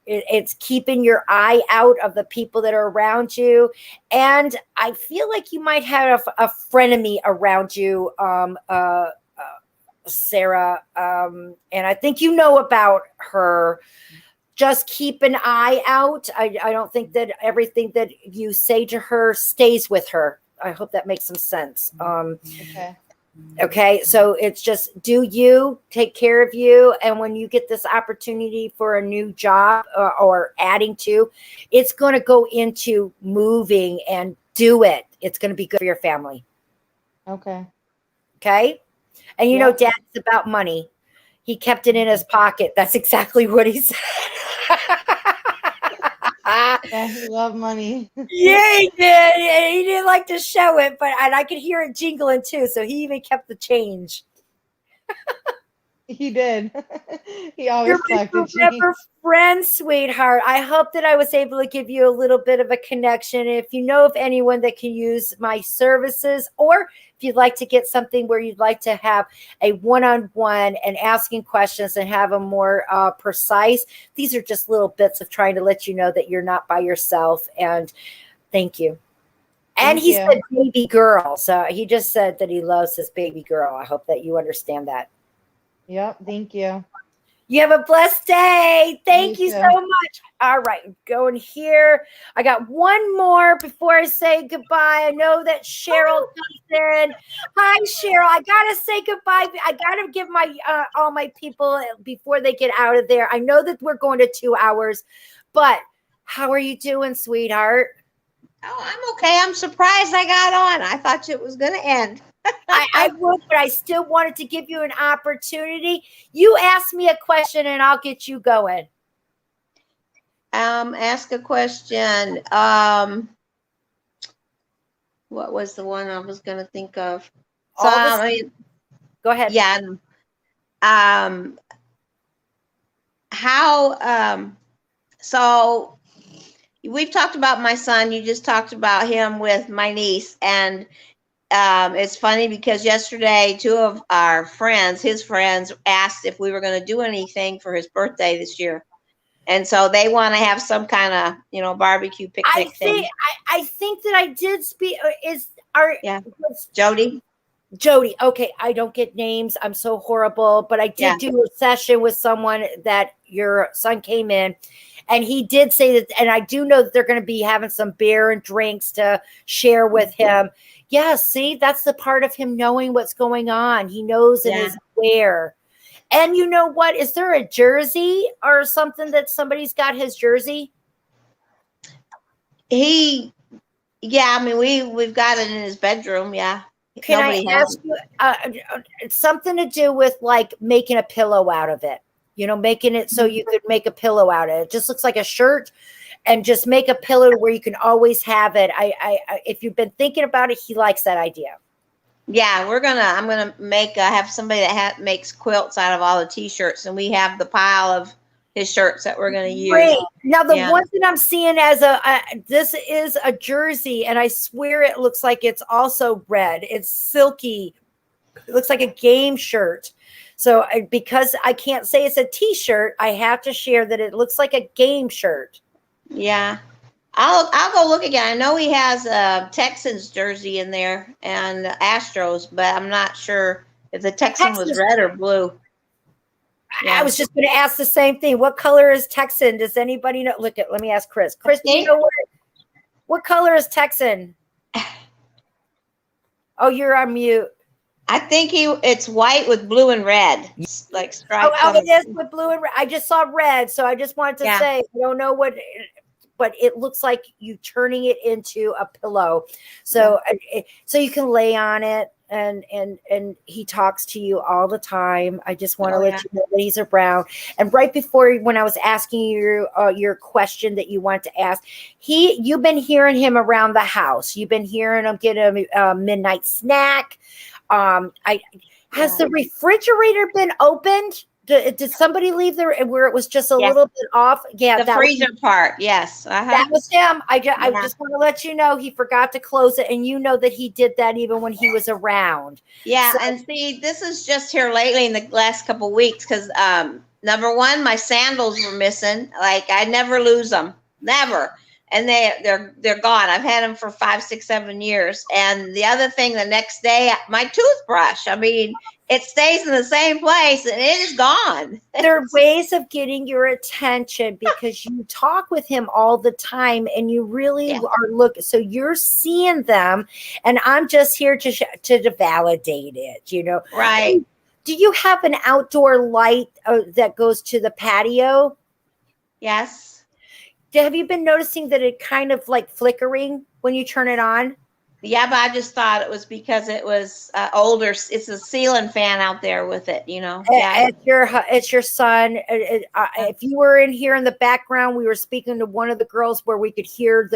It's keeping your eye out of the people that are around you. And I feel like you might have a frenemy around you, Sarah. And I think you know about her. Just keep an eye out. I don't think that everything that you say to her stays with her. I hope that makes some sense. Okay. Okay, so it's just do you, take care of you, and when you get this opportunity for a new job or adding to, it's going to go into moving and do it. It's going to be good for your family. Okay. Okay, and you know, Dad's about money. He kept it in his pocket. That's exactly what he said. Yeah, he loved money. Yeah, he did. And he didn't like to show it, and I could hear it jingling too. So he even kept the change. He did. He always You're my collected change. forever friend, sweetheart. I hope that I was able to give you a little bit of a connection. If you know of anyone that can use my services, or if you'd like to get something where you'd like to have a one-on-one and asking questions and have them more precise, these are just little bits of trying to let you know that you're not by yourself. And thank you. And he said baby girl. So he just said that he loves his baby girl. I hope that you understand that. Yep. Thank you. You have a blessed day. Thank you too. so much. All right, going here. I got one more before I say goodbye. I know that Cheryl comes in. Hi, Cheryl. I gotta say goodbye. I gotta give my all my people before they get out of there. I know that we're going to 2 hours, but how are you doing, sweetheart? Oh, I'm okay. I'm surprised I got on. I thought it was going to end. I would, but I still wanted to give you an opportunity. You ask me a question and I'll get you going. Ask a question. What was the one I was going to think of? So, go ahead. Yeah. So we've talked about my son. You just talked about him with my niece, and it's funny because yesterday, two of our friends, his friends, asked if we were going to do anything for his birthday this year. And so they want to have some kind of, barbecue picnic thing. I think that I did speak. Jody. Jody. Okay. I don't get names. I'm so horrible, but I did do a session with someone that your son came in, and he did say that, and I do know that they're going to be having some beer and drinks to share with him. Yeah, see, that's the part of him knowing what's going on. He knows and is aware. And you know what? Is there a jersey or something that somebody's got his jersey? We've got it in his bedroom. Yeah. Can I ask you something to do with like making a pillow out of it? Making it so you could make a pillow out of it. It just looks like a shirt. And just make a pillow where you can always have it. I if you've been thinking about it, he likes that idea. Yeah, I'm gonna have somebody that makes quilts out of all the t-shirts, and we have the pile of his shirts that we're gonna use. Great. Now the one thing I'm seeing as this is a jersey, and I swear it looks like it's also red. It's silky. It looks like a game shirt. So because I can't say it's a t-shirt, I have to share that it looks like a game shirt. Yeah, I'll go look again. I know he has a Texans jersey in there and Astros, but I'm not sure if the Texan was red or blue. I was just going to ask the same thing. What color is Texan? Does anybody know? Let me ask Chris. Chris, do you know what color is Texan? Oh, you're on mute. I think it's white with blue and red, like stripes. Oh, it is with blue and red. I just saw red, so I just wanted to say, I don't know what, but it looks like you turning it into a pillow, so so you can lay on it, and he talks to you all the time. I just want to let you know that he's around. And right before, when I was asking you your question that you want to ask, you've been hearing him around the house. You've been hearing him get a midnight snack. Has the refrigerator been opened? Did somebody leave there where it was just a little bit off? Yeah, the freezer part. Yes, that was him. I just want to let you know he forgot to close it, and you know that he did that even when he was around. Yeah, and see, this is just here lately in the last couple of weeks because number one, my sandals were missing. Like I never lose them, never. And they're gone. I've had them for 5, 6, 7 years. And the other thing, the next day, my toothbrush. I mean, it stays in the same place and it is gone. There are ways of getting your attention because you talk with him all the time and you really are looking. So you're seeing them, and I'm just here to validate it, you know. Right. Do you have an outdoor light that goes to the patio? Yes. Have you been noticing that it kind of like flickering when you turn it on? Yeah, but I just thought it was because it was older. It's a ceiling fan out there with it, you know. Yeah. It's your son. If you were in here in the background, we were speaking to one of the girls where we could hear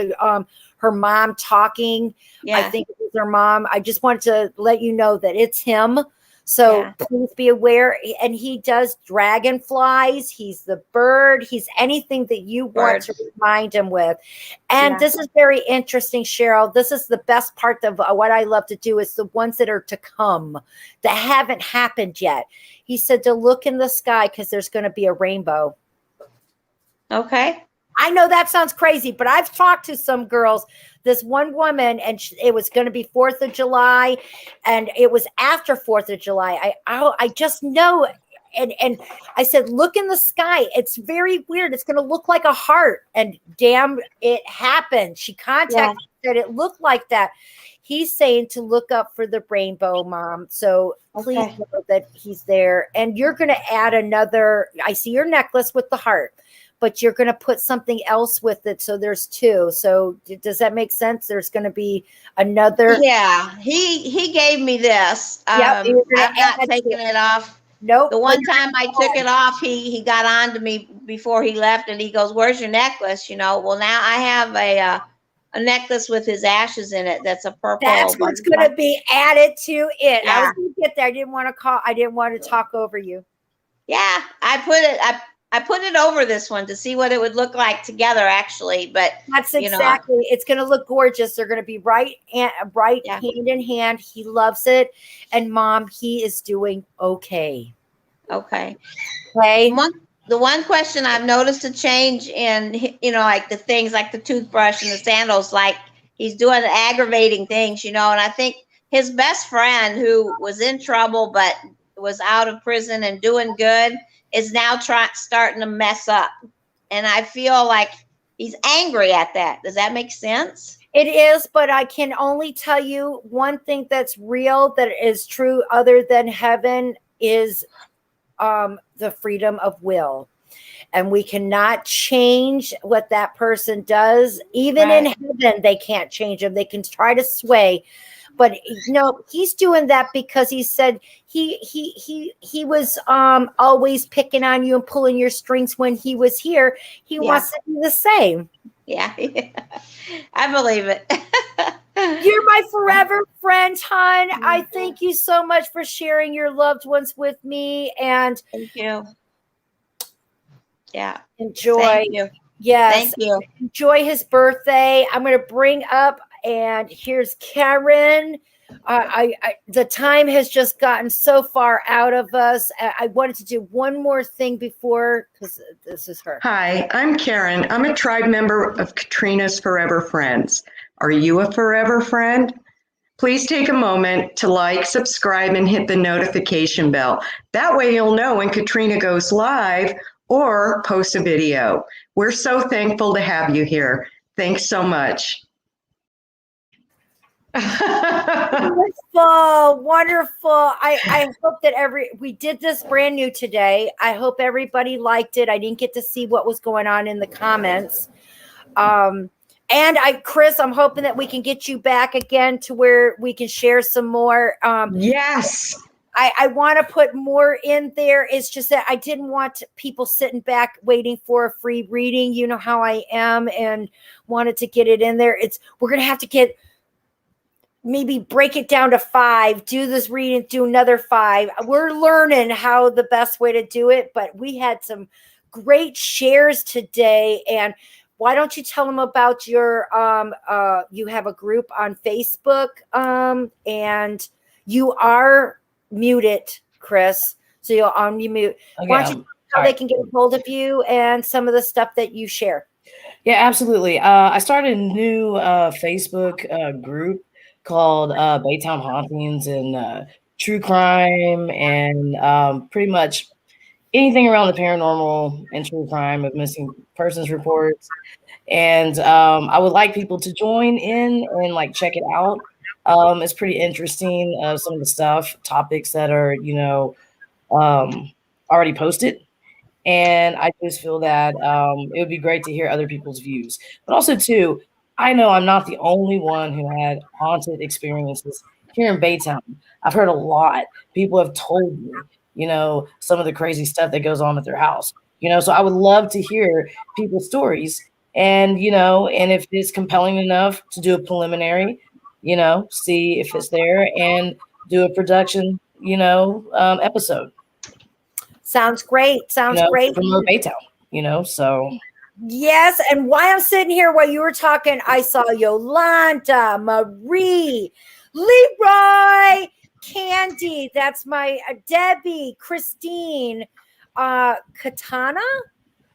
her mom talking. Yeah. I think it was her mom. I just wanted to let you know that it's him. So please be aware. And he does dragonflies. He's the bird. He's anything that you want to remind him with. And this is very interesting, Cheryl. This is the best part of what I love to do is the ones that are to come, that haven't happened yet. He said to look in the sky because there's going to be a rainbow. Okay. I know that sounds crazy, but I've talked to some girls. This one woman, and it was going to be 4th of July, and it was after 4th of July. I just know, and I said, look in the sky. It's very weird. It's going to look like a heart, and damn, it happened. She contacted me, said it looked like that. He's saying to look up for the rainbow, Mom. So please know that he's there, and you're going to add another. I see your necklace with the heart, but you're going to put something else with it. So there's 2. So does that make sense? There's going to be another. Yeah, he gave me this. Yep, I've not taken it off. Nope. The one time I took it off, he got on to me before he left, and he goes, "Where's your necklace?" You know. Well, now I have a necklace with his ashes in it. That's a purple. That's what's going to be added to it. Yeah. I was going to get there. I didn't want to call. I didn't want to talk over you. Yeah, I put it over this one to see what it would look like together, actually. But that's exactly. It's going to look gorgeous. They're going to be right hand in hand. He loves it, and Mom, he is doing okay. Okay. Okay. The one question I've noticed a change in, you know, like the things like the toothbrush and the sandals, like he's doing aggravating things, you know. And I think his best friend, who was in trouble but was out of prison and doing good, is now starting to mess up. And I feel like he's angry at that. Does that make sense? It is, but I can only tell you one thing that's real, that is true other than heaven, is the freedom of will. And we cannot change what that person does. Even in heaven, they can't change them. They can try to sway. But no, he's doing that because he said he was always picking on you and pulling your strings when he was here. He wants to be the same. Yeah, I believe it. You're my forever friend, hon. I thank you so much for sharing your loved ones with me. And thank you. Yeah. Enjoy. Thank you. Yes. Thank you. Enjoy his birthday. I'm going to bring up, and here's Karen. The time has just gotten so far out of us. I wanted to do one more thing before, because this is her. Hi, I'm Karen. I'm a tribe member of Katrina's Forever Friends. Are you a forever friend? Please take a moment to like, subscribe, and hit the notification bell. That way you'll know when Katrina goes live or posts a video. We're so thankful to have you here. Thanks so much. Wonderful. I hope that we did this brand new today. I hope everybody liked it. I didn't get to see what was going on in the comments. And Chris, I'm hoping that we can get you back again to where we can share some more. Yes. I want to put more in there. It's just that I didn't want people sitting back waiting for a free reading. You know how I am, and wanted to get it in there. We're going to have to maybe break it down to 5, do this reading, do another 5. We're learning how the best way to do it, but we had some great shares today. And why don't you tell them about your, you have a group on Facebook, and you are muted, Chris. So you'll unmute. Okay, Why don't you tell how they can get a hold of you and some of the stuff that you share? Yeah, absolutely. I started a new Facebook group called Baytown Hauntings, and true crime and pretty much anything around the paranormal and true crime of missing persons reports. And I would like people to join in and like check it out. It's pretty interesting. Some of the topics that are, already posted. And I just feel that it would be great to hear other people's views. But also, too, I know I'm not the only one who had haunted experiences here in Baytown. I've heard a lot. People have told me, some of the crazy stuff that goes on at their house. So I would love to hear people's stories. And, and if it's compelling enough to do a preliminary, see if it's there and do a production, episode. Sounds great. Sounds great. From Baytown, so. Yes, and while I'm sitting here, while you were talking, I saw Yolanda, Marie, Leroy, Candy. That's my Debbie, Christine, Katana.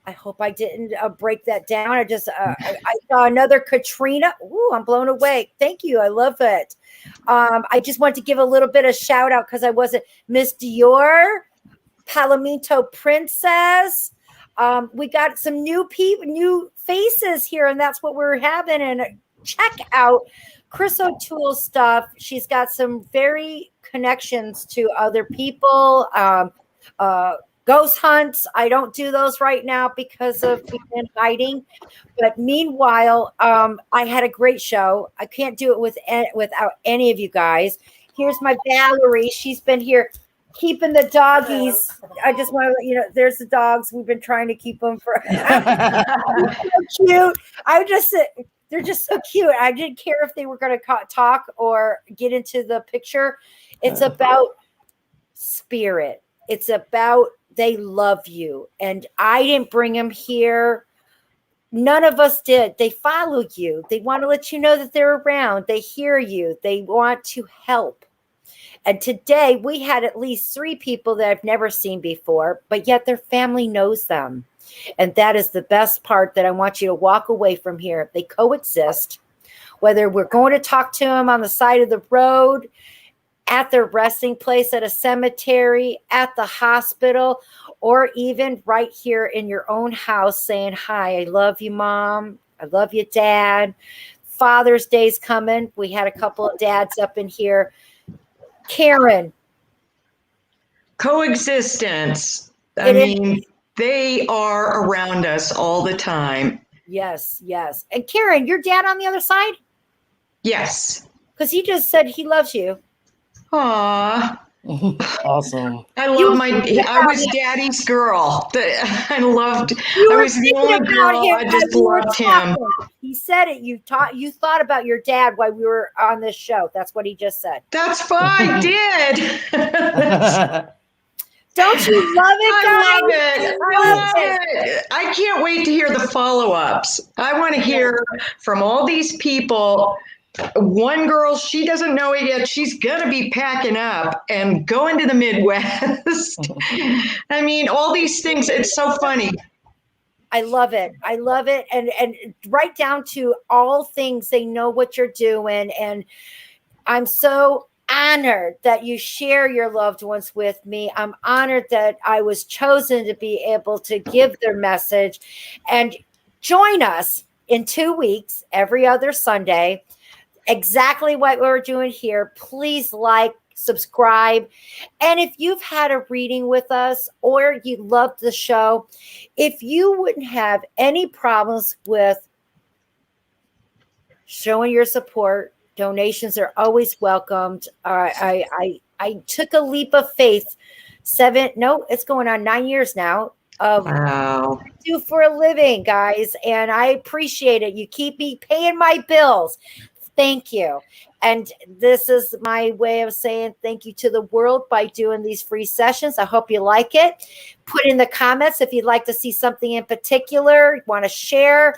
I hope I didn't break that down. I saw another Katrina. Ooh, I'm blown away. Thank you. I love it. I just want to give a little bit of shout out because I wasn't Miss Dior. Palomito Princess. We got some new faces here, and that's what we're having. And check out Chris O'Toole's stuff. She's got some very connections to other people. Ghost hunts. I don't do those right now because of being hiding. But meanwhile, I had a great show. I can't do it without any of you guys. Here's my Valerie. She's been here keeping the doggies. I just want to let you know, there's the dogs. We've been trying to keep them for so cute. They're just so cute. I didn't care if they were going to talk or get into the picture. It's about spirit. It's about they love you. And I didn't bring them here. None of us did. They follow you. They want to let you know that they're around. They hear you. They want to help. And today we had at least 3 people that I've never seen before, but yet their family knows them. And that is the best part that I want you to walk away from here. They coexist, whether we're going to talk to them on the side of the road, at their resting place, at a cemetery, at the hospital, or even right here in your own house saying, hi, I love you, Mom. I love you, Dad. Father's Day's coming. We had a couple of dads up in here. Karen. Coexistence. I mean, they are around us all the time. Yes, yes. And Karen, your dad on the other side? Yes. Because he just said he loves you. Aw. Awesome. I was Daddy's girl. I was the only girl. I just loved him. He said it. You thought about your dad while we were on this show. That's what he just said. That's fine. I did. Don't you love it, I guys? love it. I can't wait to hear the follow-ups. I want to hear from all these people. One girl, she doesn't know it yet. She's going to be packing up and going to the Midwest. I mean, all these things. It's so funny. I love it. I love it. And right down to all things, they know what you're doing. And I'm so honored that you share your loved ones with me. I'm honored that I was chosen to be able to give their message. And join us in 2 weeks, every other Sunday. Exactly what we're doing here. Please like, subscribe. And if you've had a reading with us or you loved the show, if you wouldn't have any problems with showing your support, donations are always welcomed. I took a leap of faith. It's going on 9 years now. Wow. I do for a living, guys. And I appreciate it. You keep me paying my bills. Thank you. And this is my way of saying thank you to the world by doing these free sessions. I hope you like it. Put in the comments if you'd like to see something in particular, want to share.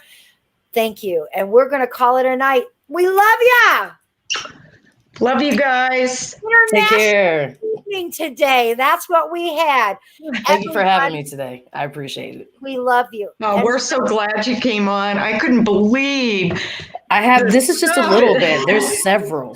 Thank you. And we're going to call it a night. We love ya. Love you guys. Take care. Evening today. That's what we had. Thank you for having me today. I appreciate it. We love you. Oh, we're so glad you came on. I couldn't believe. This is just a little bit. There's several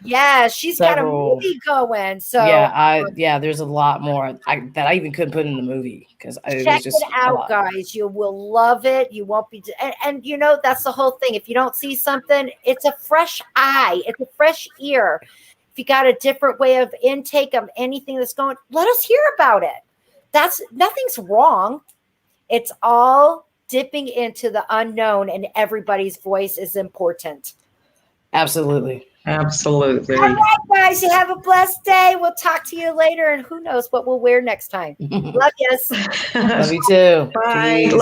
Yeah, she's got a Several- movie going. So there's a lot more that I even couldn't put in the movie because it check was just it out, guys. You will love it. You won't be, and you know that's the whole thing. If you don't see something, it's a fresh eye, it's a fresh ear. If you got a different way of intake of anything that's going, let us hear about it. That's nothing's wrong. It's all dipping into the unknown, and everybody's voice is important. Absolutely. Absolutely. All right, guys, you have a blessed day. We'll talk to you later, and who knows what we'll wear next time. Love yous. Love you too. Bye. Peace.